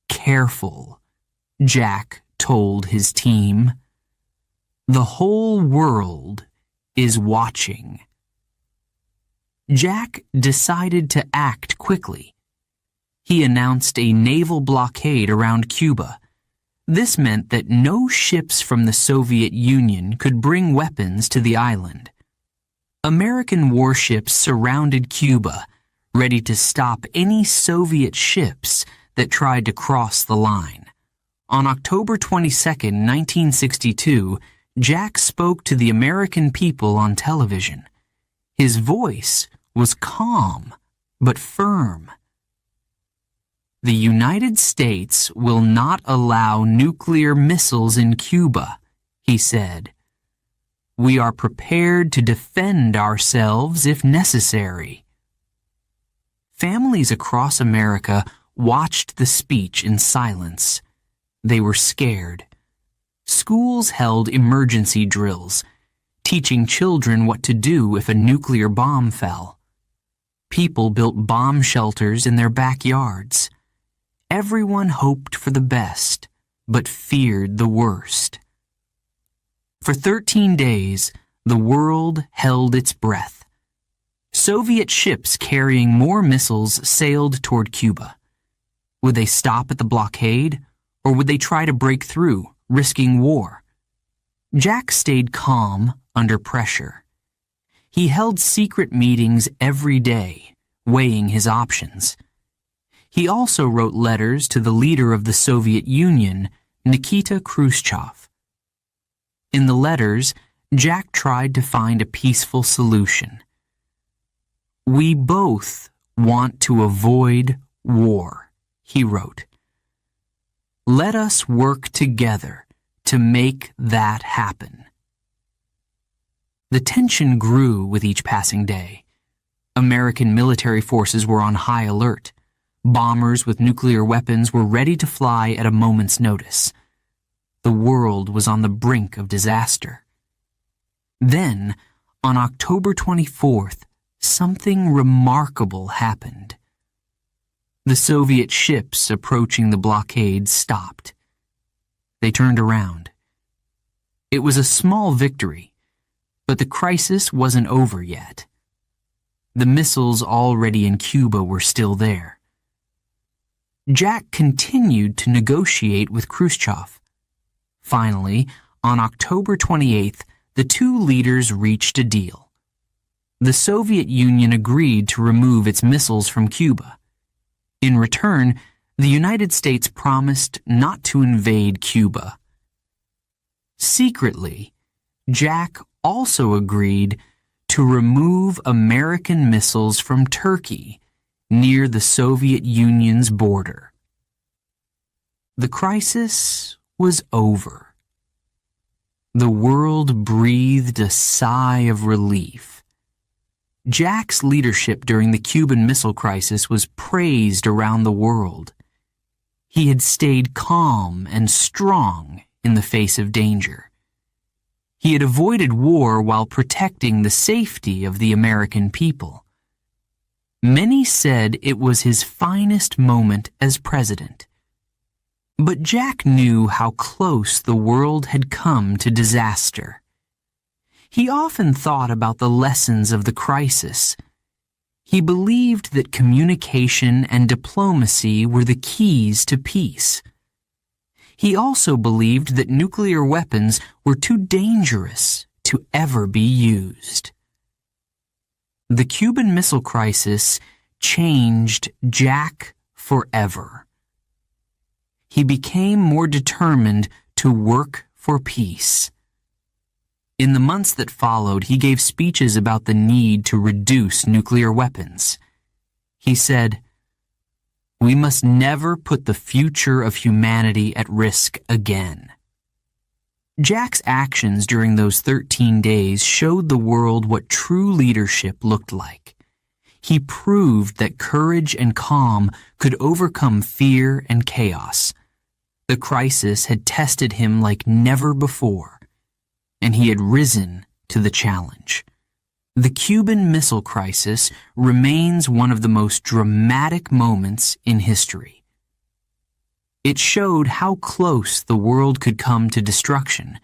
careful, Jack told his team. The whole world is watching. Jack decided to act quickly. He announced a naval blockade around Cuba. This meant that no ships from the Soviet Union could bring weapons to the island. American warships surrounded Cuba, ready to stop any Soviet ships that tried to cross the line. On October 22, 1962, Jack spoke to the American people on television. His voice was calm but firm. The United States will not allow nuclear missiles in Cuba, he said. We are prepared to defend ourselves if necessary. Families across America watched the speech in silence. They were scared. Schools held emergency drills, teaching children what to do if a nuclear bomb fell. People built bomb shelters in their backyards. Everyone hoped for the best, but feared the worst. For 13 days, the world held its breath. Soviet ships carrying more missiles sailed toward Cuba. Would they stop at the blockade, or would they try to break through, risking war? Jack stayed calm under pressure. He held secret meetings every day, weighing his options. He also wrote letters to the leader of the Soviet Union, Nikita Khrushchev. In the letters, Jack tried to find a peaceful solution. "We both want to avoid war," he wrote. "Let us work together to make that happen." The tension grew with each passing day. American military forces were on high alert. Bombers with nuclear weapons were ready to fly at a moment's notice. The world was on the brink of disaster. Then, on October 24th, something remarkable happened. The Soviet ships approaching the blockade stopped. They turned around. It was a small victory, but the crisis wasn't over yet. The missiles already in Cuba were still there. Jack continued to negotiate with Khrushchev. Finally, on October 28th, the two leaders reached a deal. The Soviet Union agreed to remove its missiles from Cuba. In return, the United States promised not to invade Cuba. Secretly, Jack also agreed to remove American missiles from Turkey, near the Soviet Union's border. The crisis was over. The world breathed a sigh of relief. Jack's leadership during the Cuban Missile Crisis was praised around the world. He had stayed calm and strong in the face of danger. He had avoided war while protecting the safety of the American people. Many said it was his finest moment as president. But Jack knew how close the world had come to disaster. He often thought about the lessons of the crisis. He believed that communication and diplomacy were the keys to peace. He also believed that nuclear weapons were too dangerous to ever be used. The Cuban Missile Crisis changed Jack forever. He became more determined to work for peace. In the months that followed, he gave speeches about the need to reduce nuclear weapons. He said, "We must never put the future of humanity at risk again." Jack's actions during those 13 days showed the world what true leadership looked like. He proved that courage and calm could overcome fear and chaos. The crisis had tested him like never before, and he had risen to the challenge. The Cuban Missile Crisis remains one of the most dramatic moments in history. It showed how close the world could come to destruction,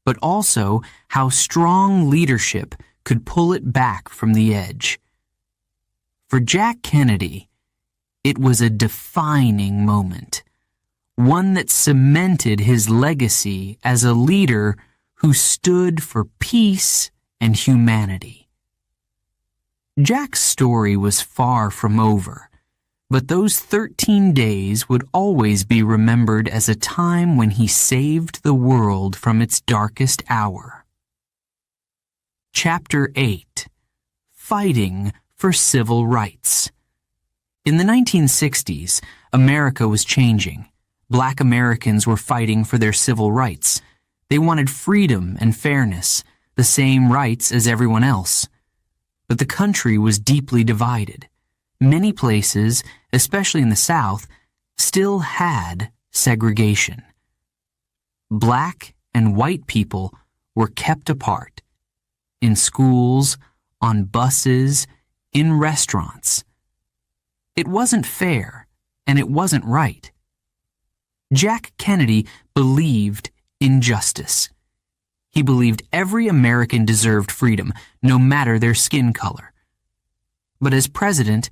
but also how strong leadership could pull it back from the edge. For Jack Kennedy, it was a defining moment, one that cemented his legacy as a leader who stood for peace and humanity. Jack's story was far from over, but those 13 days would always be remembered as a time when he saved the world from its darkest hour. Chapter 8: Fighting for Civil Rights. In the 1960s, America was changing. Black Americans were fighting for their civil rights. They wanted freedom and fairness, the same rights as everyone else. But the country was deeply divided. Many places, especially in the South, still had segregation. Black and white people were kept apart. In schools, on buses, in restaurants. It wasn't fair, and it wasn't right. Jack Kennedy believed in justice. He believed every American deserved freedom, no matter their skin color. But as president,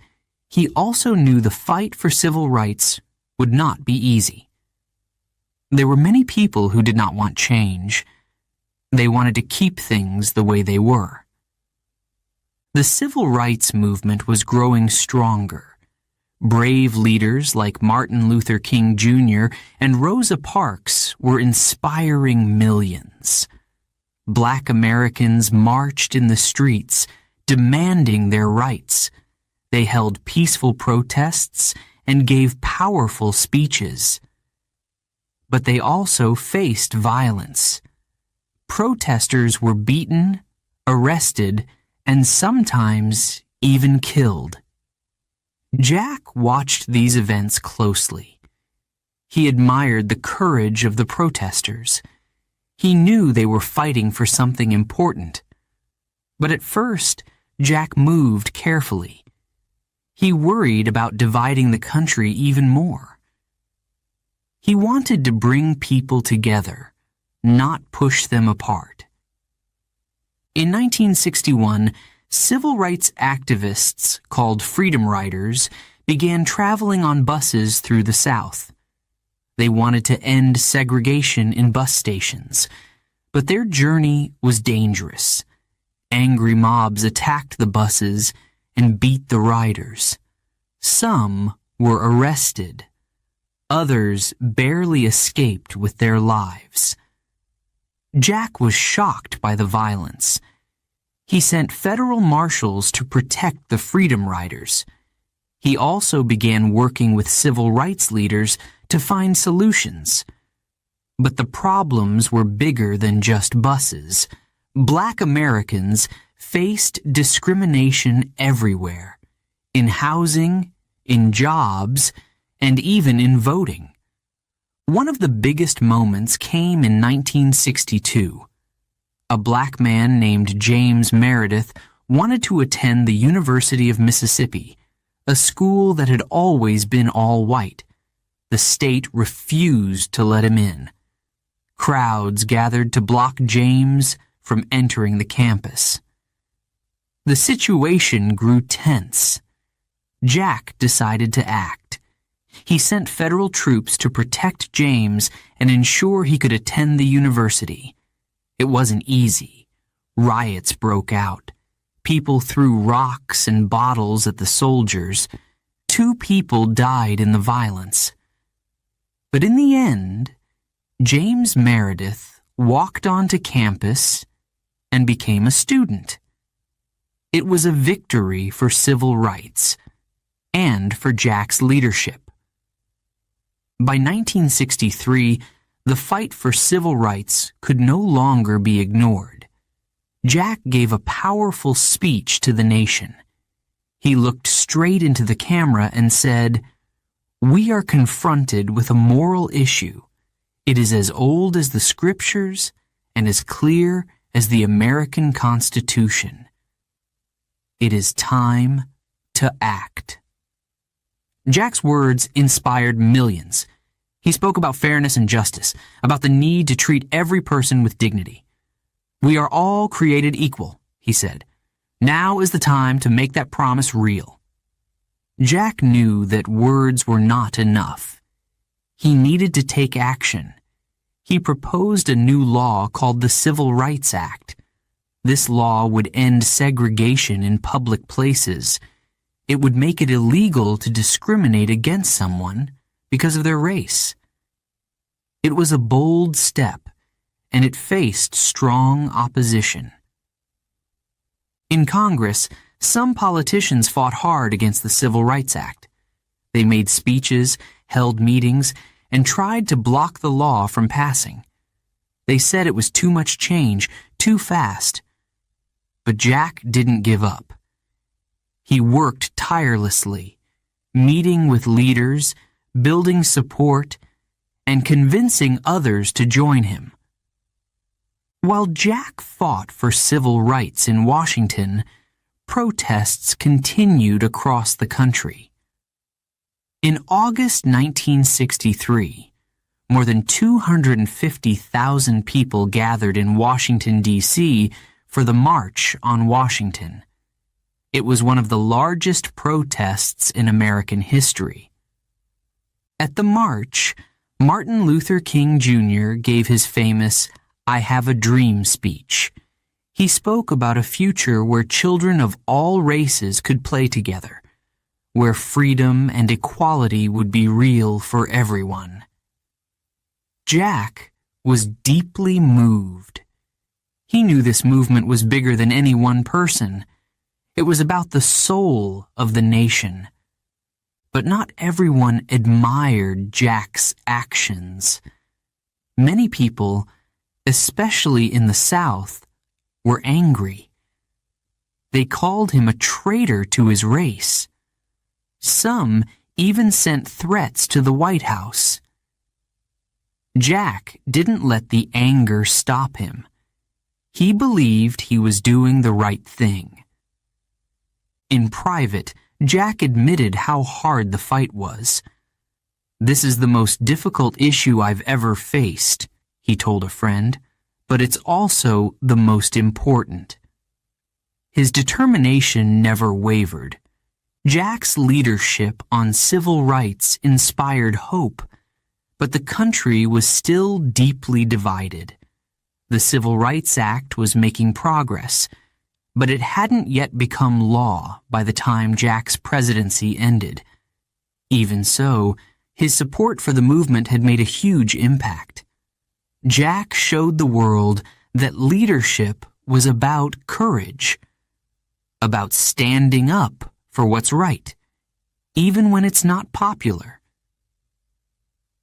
he also knew the fight for civil rights would not be easy. There were many people who did not want change. They wanted to keep things the way they were. The civil rights movement was growing stronger. Brave leaders like Martin Luther King Jr. and Rosa Parks were inspiring millions. Black Americans marched in the streets, demanding their rights. They held peaceful protests and gave powerful speeches. But they also faced violence. Protesters were beaten, arrested, and sometimes even killed. Jack watched these events closely. He admired the courage of the protesters. He knew they were fighting for something important. But at first, Jack moved carefully. He worried about dividing the country even more. He wanted to bring people together, not push them apart. In 1961, civil rights activists called Freedom Riders began traveling on buses through the South. They wanted to end segregation in bus stations, but their journey was dangerous. Angry mobs attacked the buses and beat the riders. Some were arrested. Others barely escaped with their lives. Jack was shocked by the violence. He sent federal marshals to protect the Freedom Riders. He also began working with civil rights leaders to find solutions. But the problems were bigger than just buses. Black Americans faced discrimination everywhere, in housing, in jobs, and even in voting. One of the biggest moments came in 1962. A black man named James Meredith wanted to attend the University of Mississippi, a school that had always been all white. The state refused to let him in. Crowds gathered to block James from entering the campus. The situation grew tense. Jack decided to act. He sent federal troops to protect James and ensure he could attend the university. It wasn't easy. Riots broke out. People threw rocks and bottles at the soldiers. 2 people died in the violence. But in the end, James Meredith walked onto campus and became a student. It was a victory for civil rights and for Jack's leadership. By 1963, the fight for civil rights could no longer be ignored. Jack gave a powerful speech to the nation. He looked straight into the camera and said, "We are confronted with a moral issue. It is as old as the scriptures and as clear as the American Constitution. It is time to act." Jack's words inspired millions. He spoke about fairness and justice, about the need to treat every person with dignity. "We are all created equal," he said. "Now is the time to make that promise real." Jack knew that words were not enough. He needed to take action. He proposed a new law called the Civil Rights Act. This law would end segregation in public places. It would make it illegal to discriminate against someone because of their race. It was a bold step, and it faced strong opposition. In Congress, some politicians fought hard against the Civil Rights Act. They made speeches, held meetings, and tried to block the law from passing. They said it was too much change, too fast. But Jack didn't give up. He worked tirelessly, meeting with leaders, building support, and convincing others to join him. While Jack fought for civil rights in Washington, protests continued across the country. In August 1963, more than 250,000 people gathered in Washington, D.C. for the March on Washington. It was one of the largest protests in American history. At the march, Martin Luther King Jr. gave his famous "I Have a Dream" speech. He spoke about a future where children of all races could play together, where freedom and equality would be real for everyone. Jack was deeply moved. He knew this movement was bigger than any one person. It was about the soul of the nation. But not everyone admired Jack's actions. Many people, especially in the South, were angry. They called him a traitor to his race. Some even sent threats to the White House. Jack didn't let the anger stop him. He believed he was doing the right thing. In private, Jack admitted how hard the fight was. "This is the most difficult issue I've ever faced," he told a friend, "but it's also the most important." His determination never wavered. Jack's leadership on civil rights inspired hope, but the country was still deeply divided. The Civil Rights Act was making progress, but it hadn't yet become law by the time Jack's presidency ended. Even so, his support for the movement had made a huge impact. Jack showed the world that leadership was about courage, about standing up for what's right, even when it's not popular.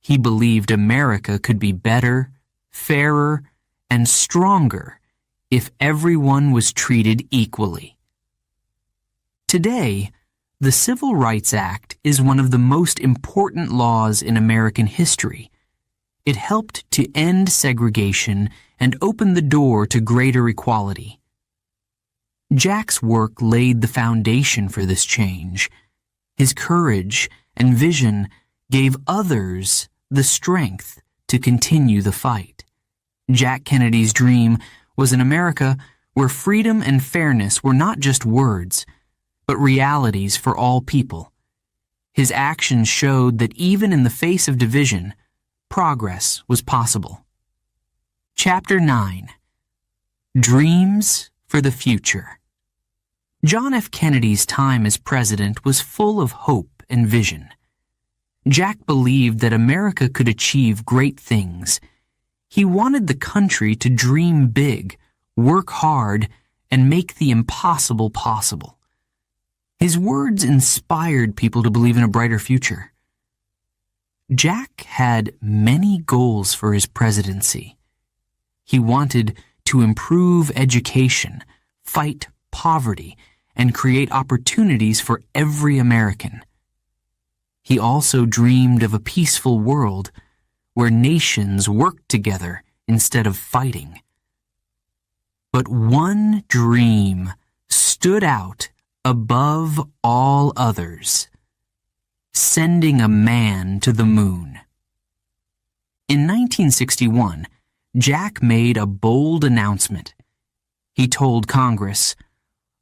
He believed America could be better, fairer, and stronger if everyone was treated equally. Today, the Civil Rights Act is one of the most important laws in American history. It helped to end segregation and open the door to greater equality. Jack's work laid the foundation for this change. His courage and vision gave others the strength to continue the fight. Jack Kennedy's dream was an America where freedom and fairness were not just words, but realities for all people. His actions showed that even in the face of division, progress was possible. Chapter 9. Dreams for the Future. John F. Kennedy's time as president was full of hope and vision. Jack believed that America could achieve great things. He wanted the country to dream big, work hard, and make the impossible possible. His words inspired people to believe in a brighter future. Jack had many goals for his presidency. He wanted to improve education, fight poverty, and create opportunities for every American. He also dreamed of a peaceful world where nations worked together instead of fighting. But one dream stood out above all others: sending a man to the moon. In 1961, Jack made a bold announcement. He told Congress,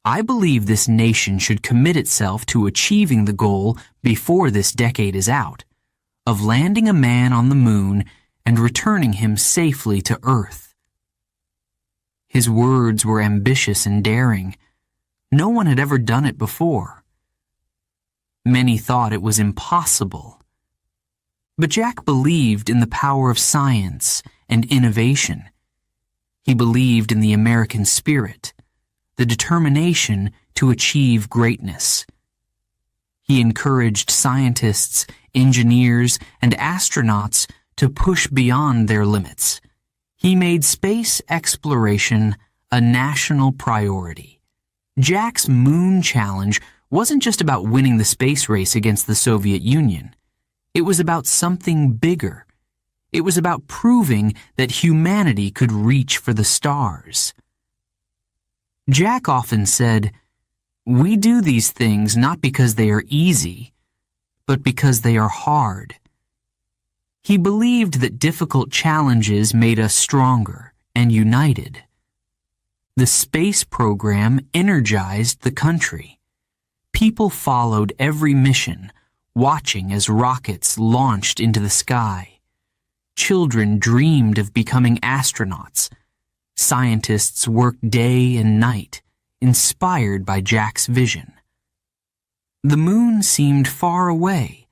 "I believe this nation should commit itself to achieving the goal before this decade is out, of landing a man on the moon and returning him safely to Earth." His words were ambitious and daring. No one had ever done it before. Many thought it was impossible. But Jack believed in the power of science and innovation. He believed in the American spirit, the determination to achieve greatness. He encouraged scientists, engineers, and astronauts to push beyond their limits. He made space exploration a national priority. Jack's moon challenge wasn't just about winning the space race against the Soviet Union. It was about something bigger. It was about proving that humanity could reach for the stars. Jack often said, "We do these things not because they are easy, but because they are hard." He believed that difficult challenges made us stronger and united. The space program energized the country. People followed every mission, watching as rockets launched into the sky. Children dreamed of becoming astronauts. scientists worked day and night, inspired by Jack's vision. The moon seemed far away,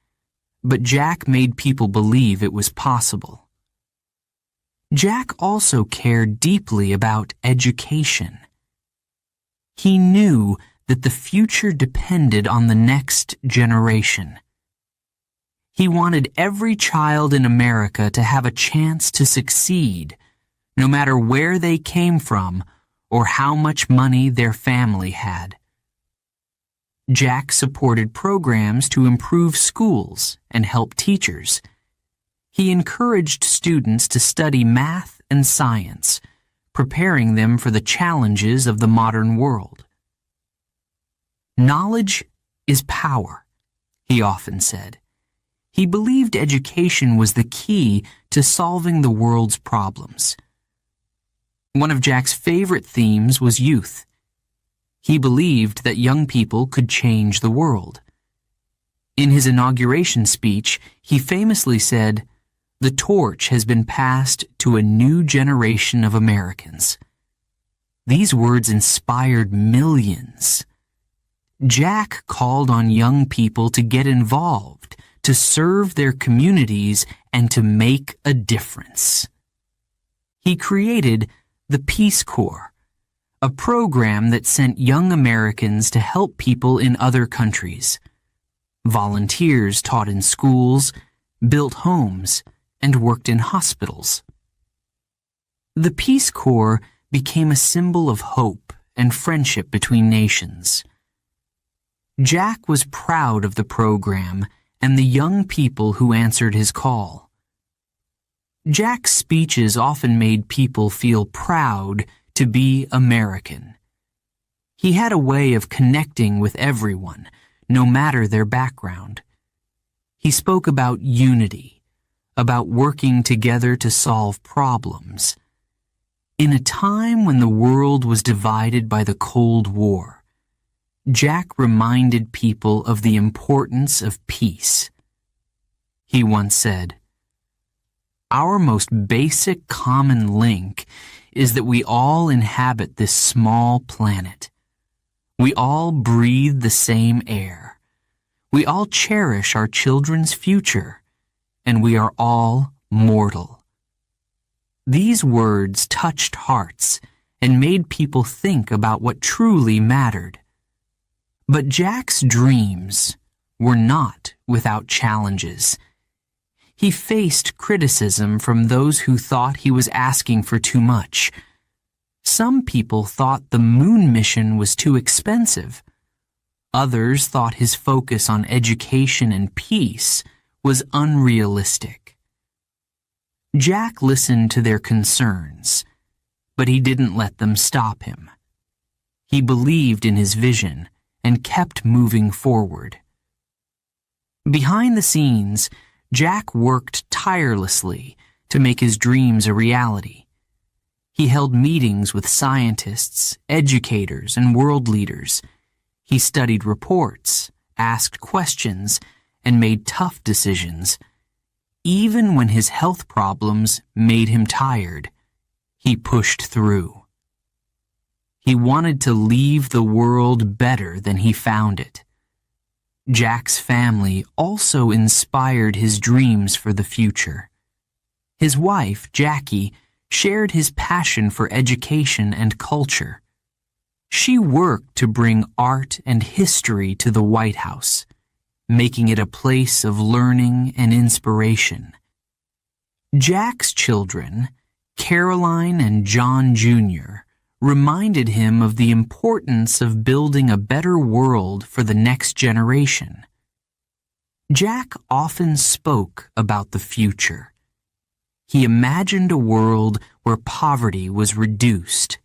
but Jack made people believe it was possible. Jack also cared deeply about education. He knew that the future depended on the next generation. He wanted every child in America to have a chance to succeed, no matter where they came from or how much money their family had. Jack supported programs to improve schools and help teachers. He encouraged students to study math and science, preparing them for the challenges of the modern world. Knowledge is power, he often said. He believed education was the key to solving the world's problems. One of Jack's favorite themes was youth. He believed that young people could change the world. In his inauguration speech, he famously said, "The torch has been passed to a new generation of Americans." These words inspired millions. Jack called on young people to get involved, to serve their communities, and to make a difference. He created the Peace Corps, a program that sent young Americans to help people in other countries. Volunteers taught in schools, built homes, and worked in hospitals. The Peace Corps became a symbol of hope and friendship between nations. Jack was proud of the program and the young people who answered his call. Jack's speeches often made people feel proud to be American. He had a way of connecting with everyone, no matter their background. He spoke about unity, about working together to solve problems. In a time when the world was divided by the Cold War, Jack reminded people of the importance of peace. He once said, "Our most basic common link is that we all inhabit this small planet. We all breathe the same air. We all cherish our children's future, and we are all mortal." These words touched hearts and made people think about what truly mattered. But Jack's dreams were not without challenges. He faced criticism from those who thought he was asking for too much. Some people thought the moon mission was too expensive. Others thought his focus on education and peace was unrealistic. Jack listened to their concerns, but he didn't let them stop him. He believed in his vision and kept moving forward. Behind the scenes, Jack worked tirelessly to make his dreams a reality. He held meetings with scientists, educators, and world leaders. He studied reports, asked questions, and made tough decisions. Even when his health problems made him tired, he pushed through. He wanted to leave the world better than he found it. Jack's family also inspired his dreams for the future. His wife, Jackie, shared his passion for education and culture. She worked to bring art and history to the White House, making it a place of learning and inspiration. Jack's children, Caroline and John Jr., reminded him of the importance of building a better world for the next generation. Jack often spoke about the future. He imagined a world where poverty was reduced,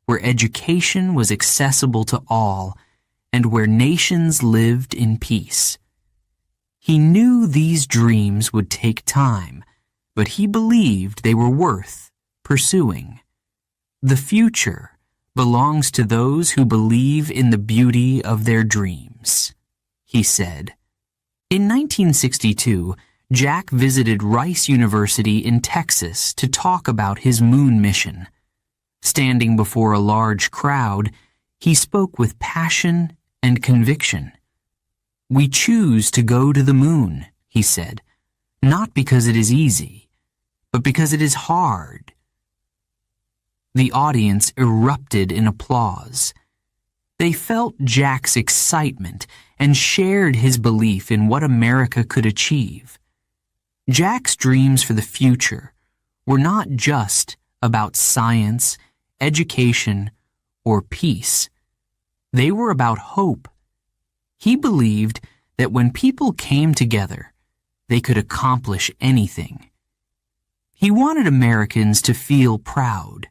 where education was accessible to all, and where nations lived in peace. He knew these dreams would take time, but he believed they were worth pursuing. The future belongs to those who believe in the beauty of their dreams, he said. In 1962, Jack visited Rice University in Texas to talk about his moon mission. Standing before a large crowd, he spoke with passion and conviction. "We choose to go to the moon," he said, "not because it is easy, but because it is hard." The audience erupted in applause. They felt Jack's excitement and shared his belief in what America could achieve. Jack's dreams for the future were not just about science, education, or peace. They were about hope. He believed that when people came together, they could accomplish anything. He wanted Americans to feel proud,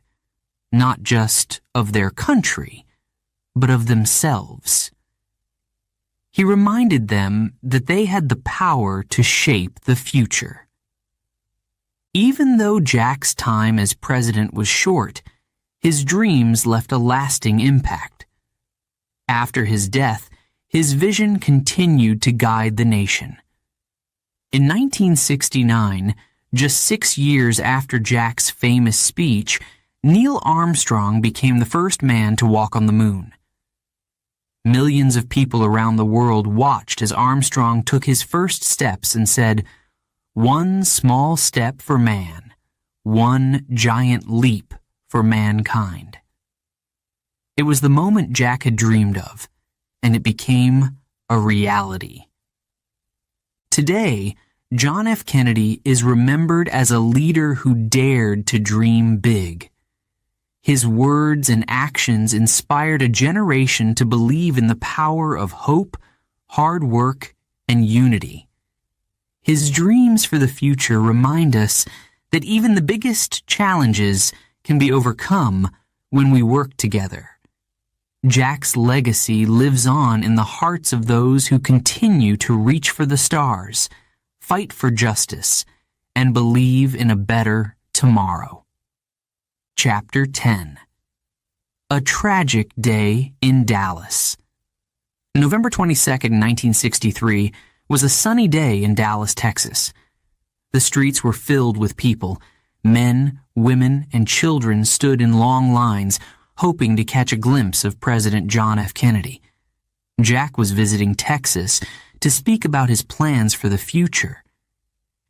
not just of their country, but of themselves. He reminded them that they had the power to shape the future. Even though Jack's time as president was short, his dreams left a lasting impact. After his death, his vision continued to guide the nation. In 1969, just 6 years after Jack's famous speech, Neil Armstrong became the first man to walk on the moon. Millions of people around the world watched as Armstrong took his first steps and said, "One small step for man, one giant leap for mankind." It was the moment Jack had dreamed of, and it became a reality. Today, John F. Kennedy is remembered as a leader who dared to dream big. His words and actions inspired a generation to believe in the power of hope, hard work, and unity. His dreams for the future remind us that even the biggest challenges can be overcome when we work together. Jack's legacy lives on in the hearts of those who continue to reach for the stars, fight for justice, and believe in a better tomorrow. Chapter 10. A Tragic Day in Dallas. November 22, 1963, was a sunny day in Dallas, Texas. The streets were filled with people. Men, women, and children stood in long lines, hoping to catch a glimpse of President John F. Kennedy. Jack was visiting Texas to speak about his plans for the future.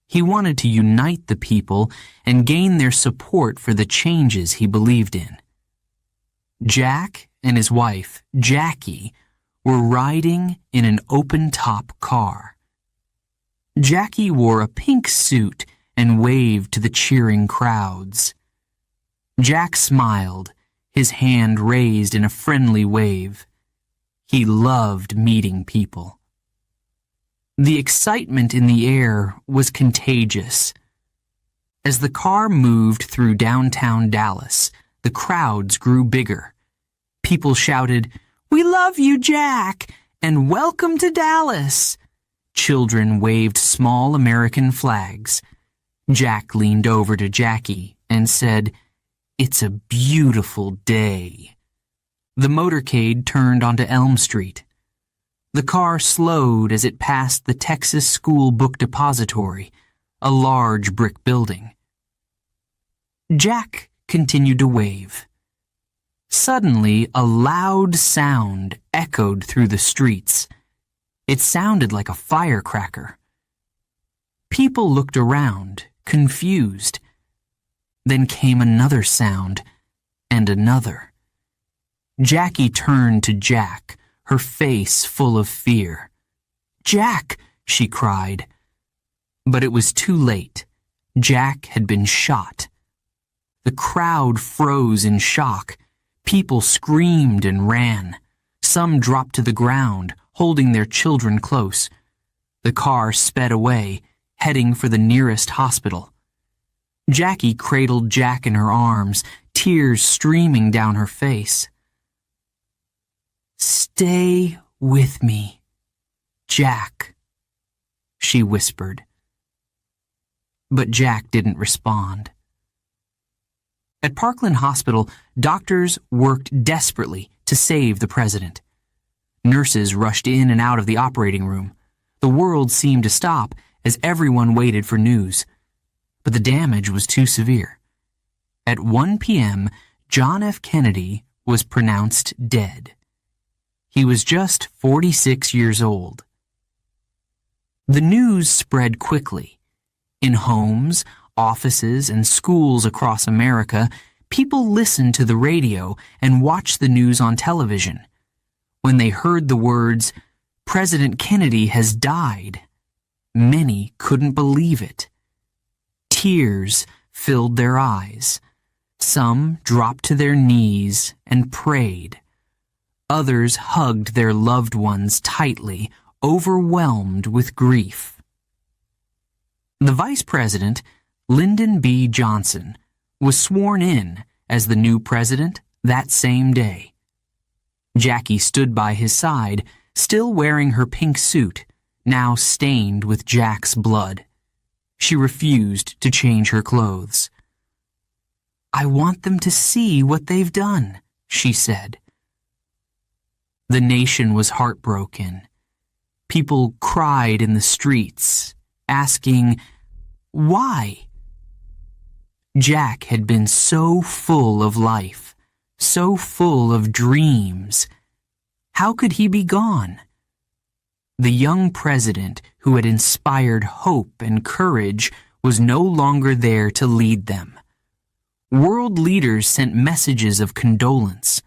He wanted to unite the people and gain their support for the changes he believed in. Jack and his wife, Jackie, were riding in an open-top car. Jackie wore a pink suit and waved to the cheering crowds. Jack smiled, his hand raised in a friendly wave. He loved meeting people. The excitement in the air was contagious. As the car moved through downtown Dallas, the crowds grew bigger. People shouted, "We love you, Jack!" and "Welcome to Dallas!" Children waved small American flags. Jack leaned over to Jackie and said, "It's a beautiful day." The motorcade turned onto Elm Street. The car slowed as it passed the Texas School Book Depository, a large brick building. Jack continued to wave. Suddenly, a loud sound echoed through the streets. It sounded like a firecracker. People looked around, confused. Then came another sound, and another. Jackie turned to Jack, her face full of fear. "Jack!" she cried. But it was too late. Jack had been shot. The crowd froze in shock. People screamed and ran. Some dropped to the ground, holding their children close. The car sped away, heading for the nearest hospital. Jackie cradled Jack in her arms, tears streaming down her face. "Stay with me, Jack," she whispered. But Jack didn't respond. At Parkland Hospital, doctors worked desperately to save the president. Nurses rushed in and out of the operating room. The world seemed to stop as everyone waited for news. But the damage was too severe. At 1 p.m., John F. Kennedy was pronounced dead. He was just 46 years old. The news spread quickly. In homes, offices, and schools across America, people listened to the radio and watched the news on television. When they heard the words, "President Kennedy has died," many couldn't believe it. Tears filled their eyes. Some dropped to their knees and prayed. Others hugged their loved ones tightly, overwhelmed with grief. The Vice President, Lyndon B. Johnson, was sworn in as the new president that same day. Jackie stood by his side, still wearing her pink suit, now stained with Jack's blood. She refused to change her clothes. "I want them to see what they've done," she said. The nation was heartbroken. People cried in the streets, asking, "Why?" Jack had been so full of life, so full of dreams. How could he be gone? The young president who had inspired hope and courage was no longer there to lead them. World leaders sent messages of condolence.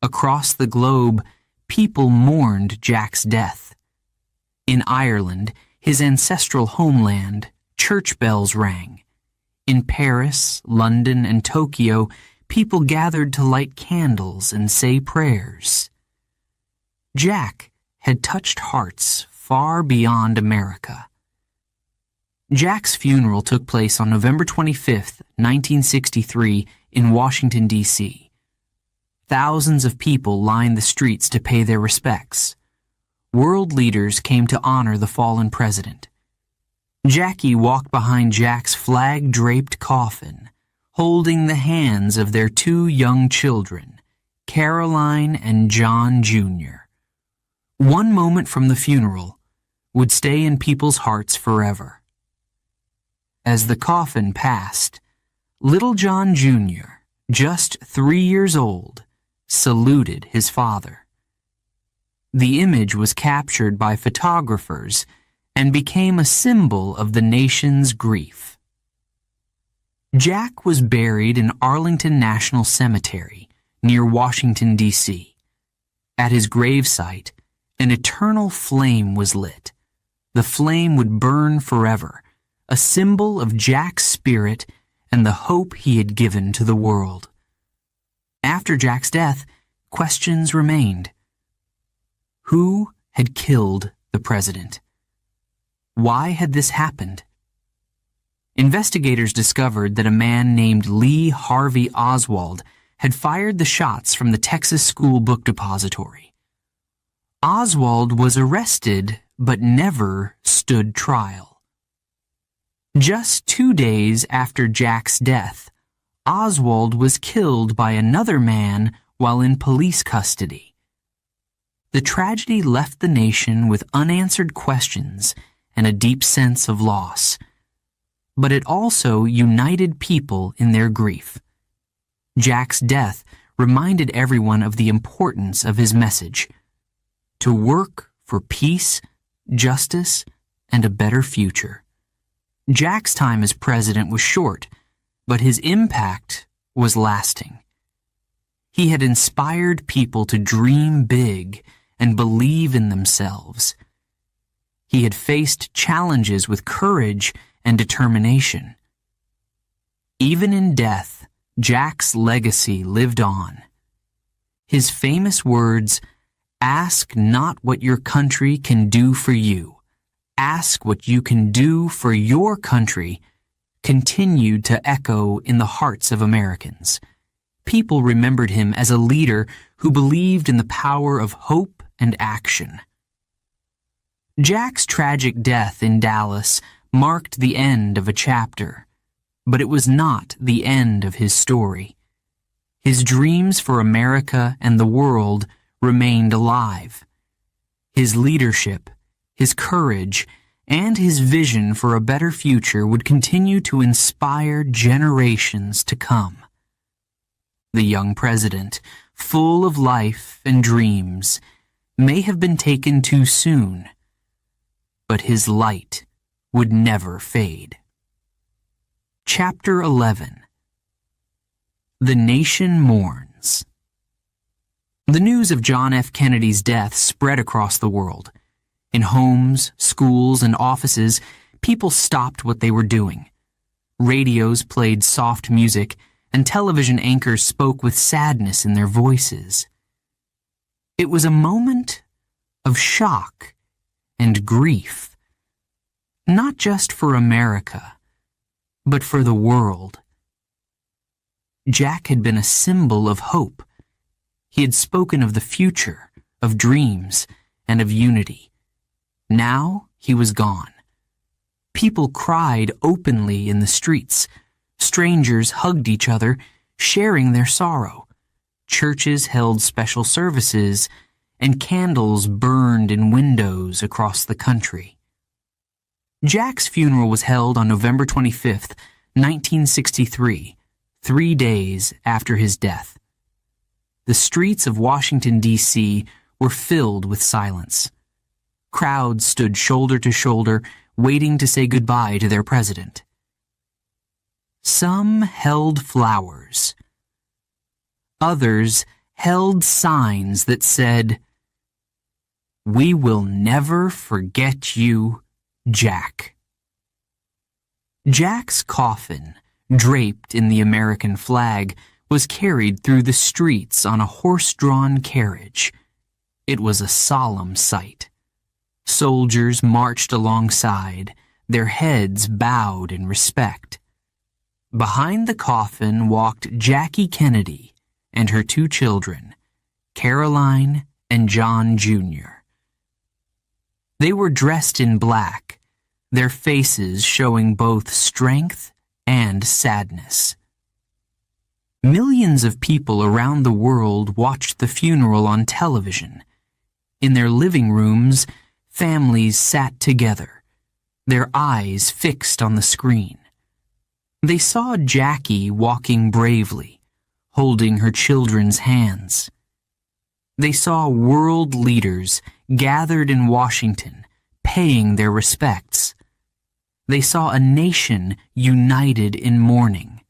Across the globe, people mourned Jack's death. In Ireland, his ancestral homeland, church bells rang. In Paris, London, and Tokyo, people gathered to light candles and say prayers. Jack had touched hearts far beyond America. Jack's funeral took place on November 25, 1963, in Washington, D.C. Thousands of people lined the streets to pay their respects. World leaders came to honor the fallen president. Jackie walked behind Jack's flag-draped coffin, holding the hands of their two young children, Caroline and John Jr. One moment from the funeral would stay in people's hearts forever. As the coffin passed, little John Jr., just 3 years old, saluted his father. The image was captured by photographers and became a symbol of the nation's grief. Jack was buried in Arlington National Cemetery near Washington, D.C. At his gravesite, an eternal flame was lit. The flame would burn forever, a symbol of Jack's spirit and the hope he had given to the world. After Jack's death, questions remained. Who had killed the president? Why had this happened? Investigators discovered that a man named Lee Harvey Oswald had fired the shots from the Texas School Book Depository. Oswald was arrested but never stood trial. Just 2 days after Jack's death, Oswald was killed by another man while in police custody. The tragedy left the nation with unanswered questions and a deep sense of loss. But it also united people in their grief. Jack's death reminded everyone of the importance of his message: to work for peace, justice, and a better future. Jack's time as president was short, but his impact was lasting. He had inspired people to dream big and believe in themselves. He had faced challenges with courage and determination. Even in death, Jack's legacy lived on. His famous words, "Ask not what your country can do for you. Ask what you can do for your country," continued to echo in the hearts of Americans. People remembered him as a leader who believed in the power of hope and action. Jack's tragic death in Dallas marked the end of a chapter, but it was not the end of his story. His dreams for America and the world remained alive. His leadership, his courage, and his vision for a better future would continue to inspire generations to come. The young president, full of life and dreams, may have been taken too soon, but his light would never fade. Chapter 11. The Nation Mourns. The news of John F. Kennedy's death spread across the world. In homes, schools, and offices, people stopped what they were doing. Radios played soft music, and television anchors spoke with sadness in their voices. It was a moment of shock and grief, not just for America, but for the world. Jack had been a symbol of hope. He had spoken of the future, of dreams, and of unity. Now he was gone. People cried openly in the streets. Strangers hugged each other, sharing their sorrow. Churches held special services, and candles burned in windows across the country. Jack's funeral was held on November 25th, 1963, 3 days after his death. The streets of Washington, D.C. were filled with silence. Crowds stood shoulder to shoulder, waiting to say goodbye to their president. Some held flowers. Others held signs that said, "We will never forget you, Jack." Jack's coffin, draped in the American flag, was carried through the streets on a horse-drawn carriage. It was a solemn sight. Soldiers marched alongside, their heads bowed in respect. Behind the coffin walked Jackie Kennedy and her 2 children, Caroline and John Jr. They were dressed in black, their faces showing both strength and sadness. Millions of people around the world watched the funeral on television. In their living rooms, families sat together, their eyes fixed on the screen. They saw Jackie walking bravely, holding her children's hands. They saw world leaders gathered in Washington, paying their respects. They saw a nation united in mourning.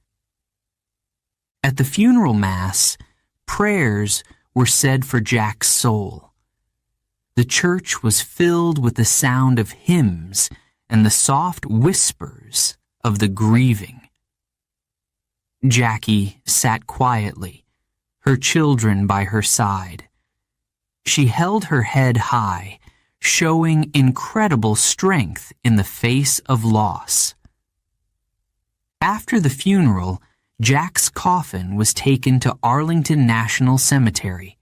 At the funeral mass, prayers were said for Jack's soul. The church was filled with the sound of hymns and the soft whispers of the grieving. Jackie sat quietly, her children by her side. She held her head high, showing incredible strength in the face of loss. After the funeral, Jack's coffin was taken to Arlington National Cemetery.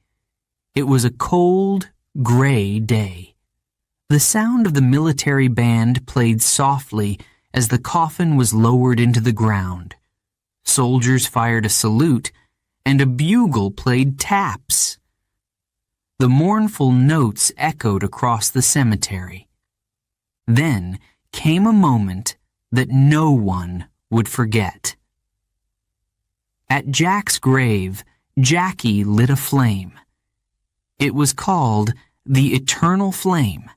It was a cold, gray day. The sound of the military band played softly as the coffin was lowered into the ground. Soldiers fired a salute, and a bugle played taps. The mournful notes echoed across the cemetery. Then came a moment that no one would forget. At Jack's grave, Jackie lit a flame. It was called the Eternal Flame.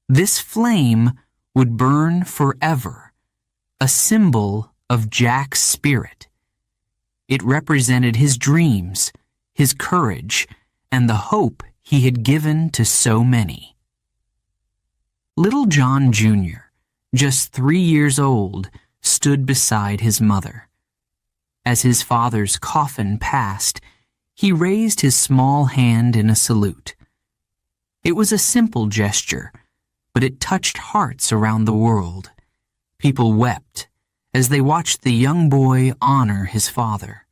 This flame would burn forever, a symbol of Jack's spirit. It represented his dreams, his courage, and the hope he had given to so many. Little John Jr., just 3 years old, stood beside his mother. As his father's coffin passed, he raised his small hand in a salute. It was a simple gesture, but it touched hearts around the world. People wept as they watched the young boy honor his father.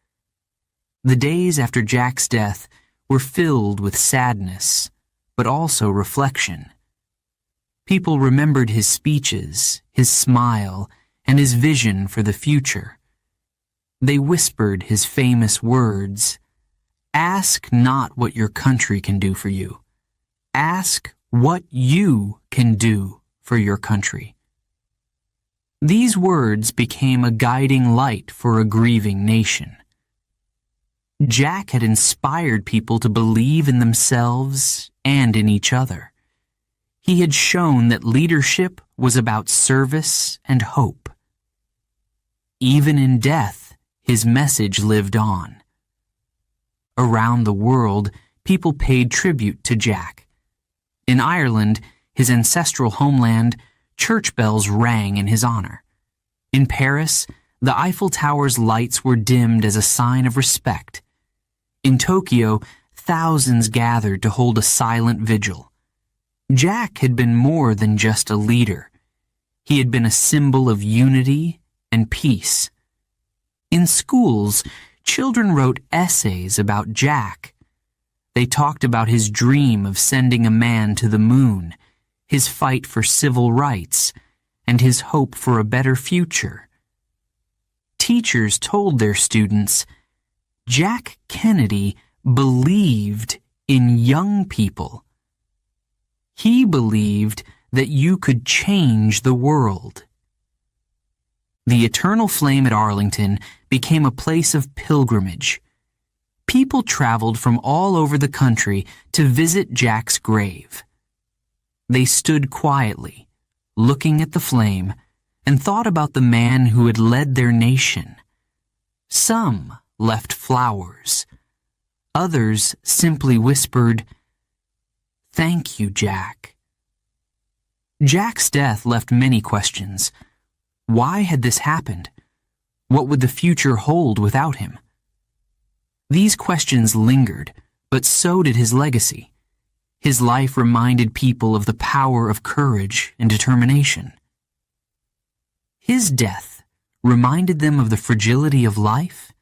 The days after Jack's death were filled with sadness, but also reflection. People remembered his speeches, his smile, and his vision for the future. They whispered his famous words, "Ask not what your country can do for you. Ask what you can do for your country." These words became a guiding light for a grieving nation. Jack had inspired people to believe in themselves and in each other. He had shown that leadership was about service and hope. Even in death, his message lived on. Around the world, people paid tribute to Jack. In Ireland, his ancestral homeland, church bells rang in his honor. In Paris, the Eiffel Tower's lights were dimmed as a sign of respect. In Tokyo, thousands gathered to hold a silent vigil. Jack had been more than just a leader. He had been a symbol of unity and peace. In schools, children wrote essays about Jack. They talked about his dream of sending a man to the moon, his fight for civil rights, and his hope for a better future. Teachers told their students, Jack Kennedy believed in young people. He believed that you could change the world. The Eternal Flame at Arlington became a place of pilgrimage. People traveled from all over the country to visit Jack's grave. They stood quietly, looking at the flame, and thought about the man who had led their nation. Some left flowers. Others simply whispered, "Thank you, Jack." Jack's death left many questions. Why had this happened? What would the future hold without him? These questions lingered, but so did his legacy. His life reminded people of the power of courage and determination. His death reminded them of the fragility of life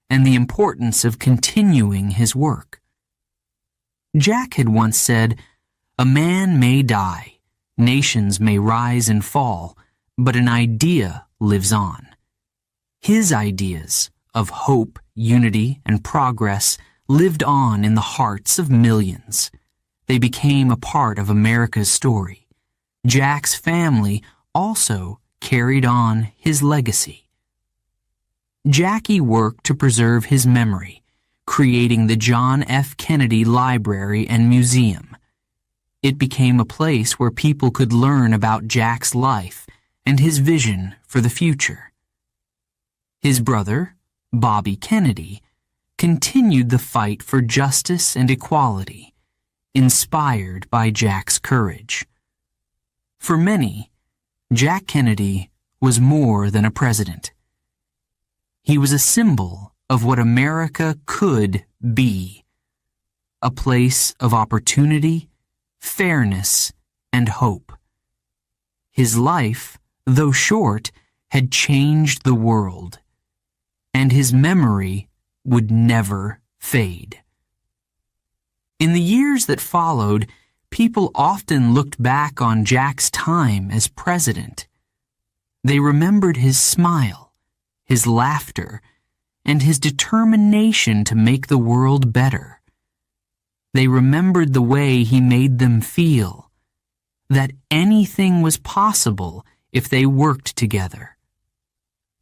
and the importance of continuing his work. Jack had once said, "A man may die, nations may rise and fall, but an idea lives on." His ideas of hope, unity, and progress lived on in the hearts of millions. They became a part of America's story. Jack's family also carried on his legacy. Jackie worked to preserve his memory, creating the John F. Kennedy Library and Museum. It became a place where people could learn about Jack's life and his vision for the future. His brother, Bobby Kennedy, continued the fight for justice and equality, inspired by Jack's courage. For many, Jack Kennedy was more than a president. He was a symbol of what America could be, a place of opportunity, fairness, and hope. His life, though short, had changed the world, and his memory would never fade. In the years that followed, people often looked back on Jack's time as president. They remembered his smile, his laughter, and his determination to make the world better. They remembered the way he made them feel, that anything was possible if they worked together.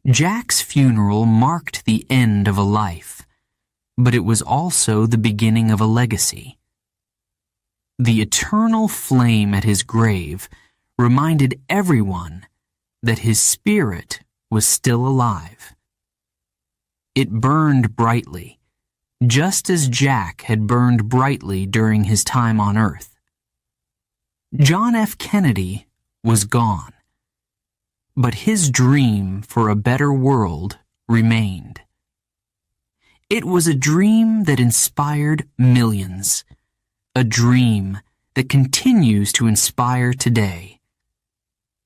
Jack's funeral marked the end of a life, but it was also the beginning of a legacy. The eternal flame at his grave reminded everyone that his spirit was still alive. It burned brightly, just as Jack had burned brightly during his time on Earth. John F. Kennedy was gone, but his dream for a better world remained. It was a dream that inspired millions, a dream that continues to inspire today.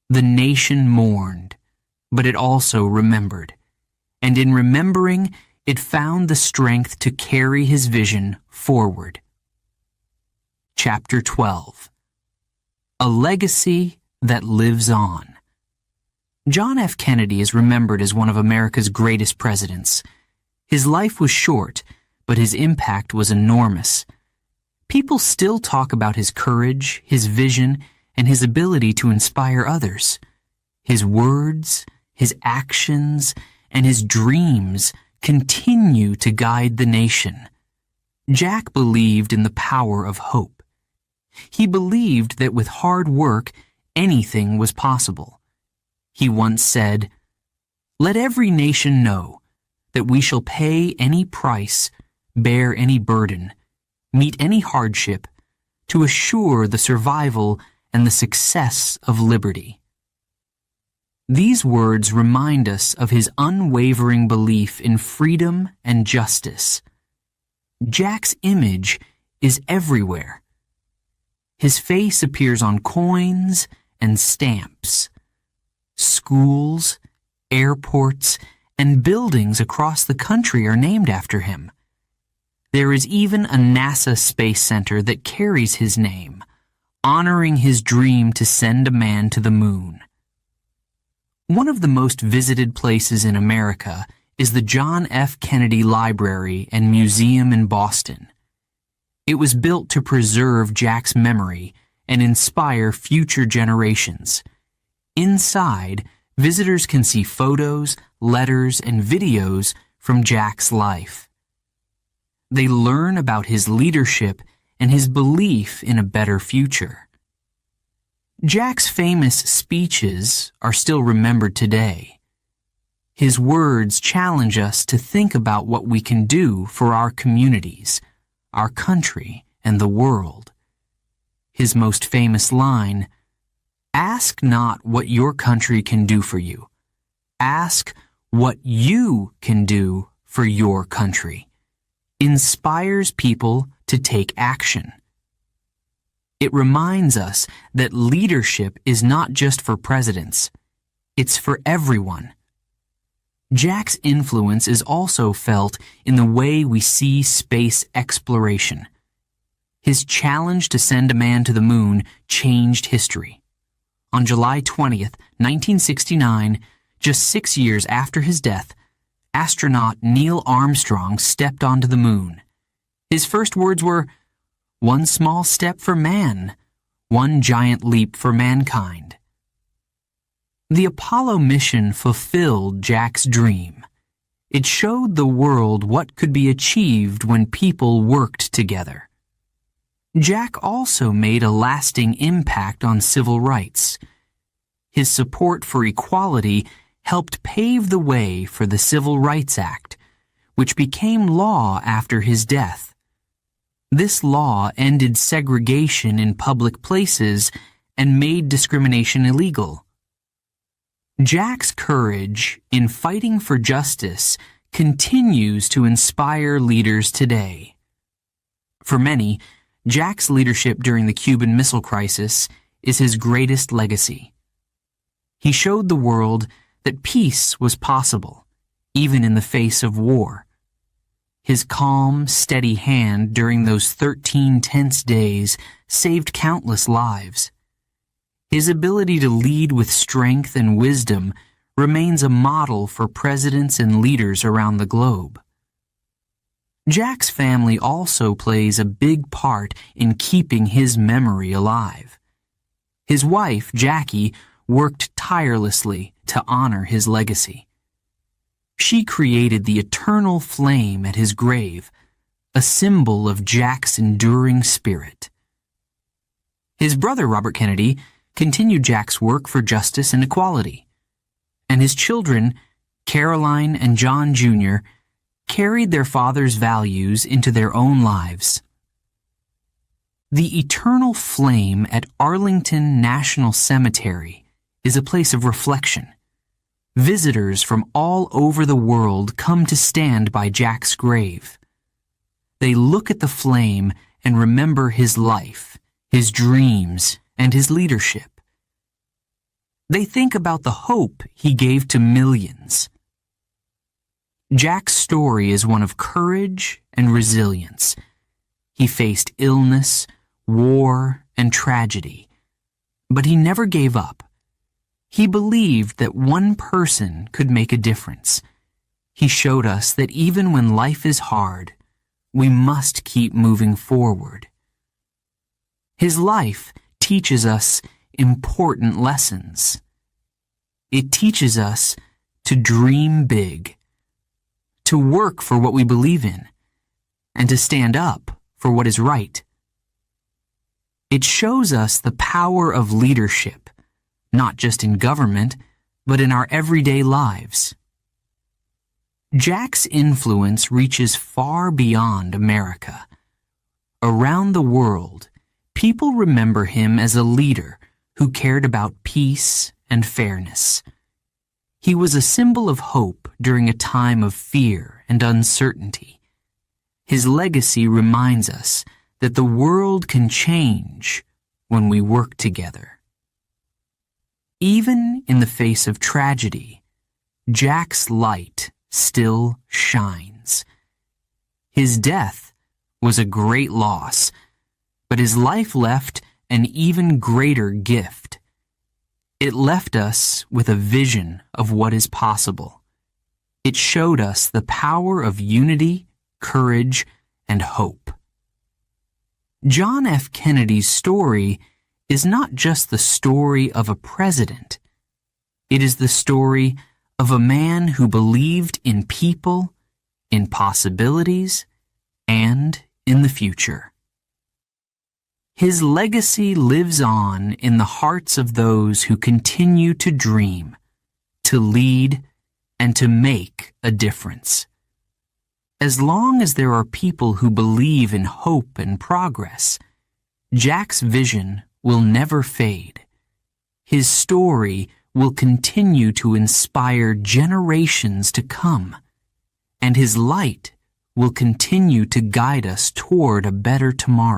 The nation mourned, but it also remembered, and in remembering, it found the strength to carry his vision forward. Chapter 12. A Legacy That Lives On. John F. Kennedy is remembered as one of America's greatest presidents. His life was short, but his impact was enormous. People still talk about his courage, his vision, and his ability to inspire others. His words, his actions, and his dreams continue to guide the nation. Jack believed in the power of hope. He believed that with hard work, anything was possible. He once said, "Let every nation know that we shall pay any price, bear any burden, meet any hardship, to assure the survival and the success of liberty." These words remind us of his unwavering belief in freedom and justice. Jack's image is everywhere. His face appears on coins and stamps. Schools, airports, and buildings across the country are named after him. There is even a NASA space center that carries his name, honoring his dream to send a man to the moon. One of the most visited places in America is the John F. Kennedy Library and Museum in Boston. It was built to preserve Jack's memory and inspire future generations. Inside, visitors can see photos, letters, and videos from Jack's life. They learn about his leadership and his belief in a better future. Jack's famous speeches are still remembered today. His words challenge us to think about what we can do for our communities, our country, and the world. His most famous line, "Ask not what your country can do for you. Ask what you can do for your country," inspires people to take action. It reminds us that leadership is not just for presidents, it's for everyone. Jack's influence is also felt in the way we see space exploration. His challenge to send a man to the moon changed history. On July 20th, 1969, just 6 years after his death, astronaut Neil Armstrong stepped onto the moon. His first words were, "One small step for man, one giant leap for mankind." The Apollo mission fulfilled Jack's dream. It showed the world what could be achieved when people worked together. Jack also made a lasting impact on civil rights. His support for equality helped pave the way for the Civil Rights Act, which became law after his death. This law ended segregation in public places and made discrimination illegal. Jack's courage in fighting for justice continues to inspire leaders today. For many, Jack's leadership during the Cuban Missile Crisis is his greatest legacy. He showed the world that peace was possible, even in the face of war. His calm, steady hand during those 13 tense days saved countless lives. His ability to lead with strength and wisdom remains a model for presidents and leaders around the globe. Jack's family also plays a big part in keeping his memory alive. His wife, Jackie, worked tirelessly to honor his legacy. She created the eternal flame at his grave, a symbol of Jack's enduring spirit. His brother, Robert Kennedy, continued Jack's work for justice and equality, and his children, Caroline and John Jr., carried their father's values into their own lives. The eternal flame at Arlington National Cemetery is a place of reflection. Visitors from all over the world come to stand by Jack's grave. They look at the flame and remember his life, his dreams, and his leadership. They think about the hope he gave to millions. Jack's story is one of courage and resilience. He faced illness, war, and tragedy, but he never gave up. He believed that one person could make a difference. He showed us that even when life is hard, we must keep moving forward. His life teaches us important lessons. It teaches us to dream big, to work for what we believe in, and to stand up for what is right. It shows us the power of leadership, not just in government, but in our everyday lives. Jack's influence reaches far beyond America. Around the world, people remember him as a leader who cared about peace and fairness. He was a symbol of hope during a time of fear and uncertainty. His legacy reminds us that the world can change when we work together. Even in the face of tragedy, Jack's light still shines. His death was a great loss, but his life left an even greater gift. It left us with a vision of what is possible. It showed us the power of unity, courage, and hope. John F. Kennedy's story is not just the story of a president. It is the story of a man who believed in people, in possibilities, and in the future. His legacy lives on in the hearts of those who continue to dream, to lead, and to make a difference. As long as there are people who believe in hope and progress, Jack's vision will never fade. His story will continue to inspire generations to come, and his light will continue to guide us toward a better tomorrow.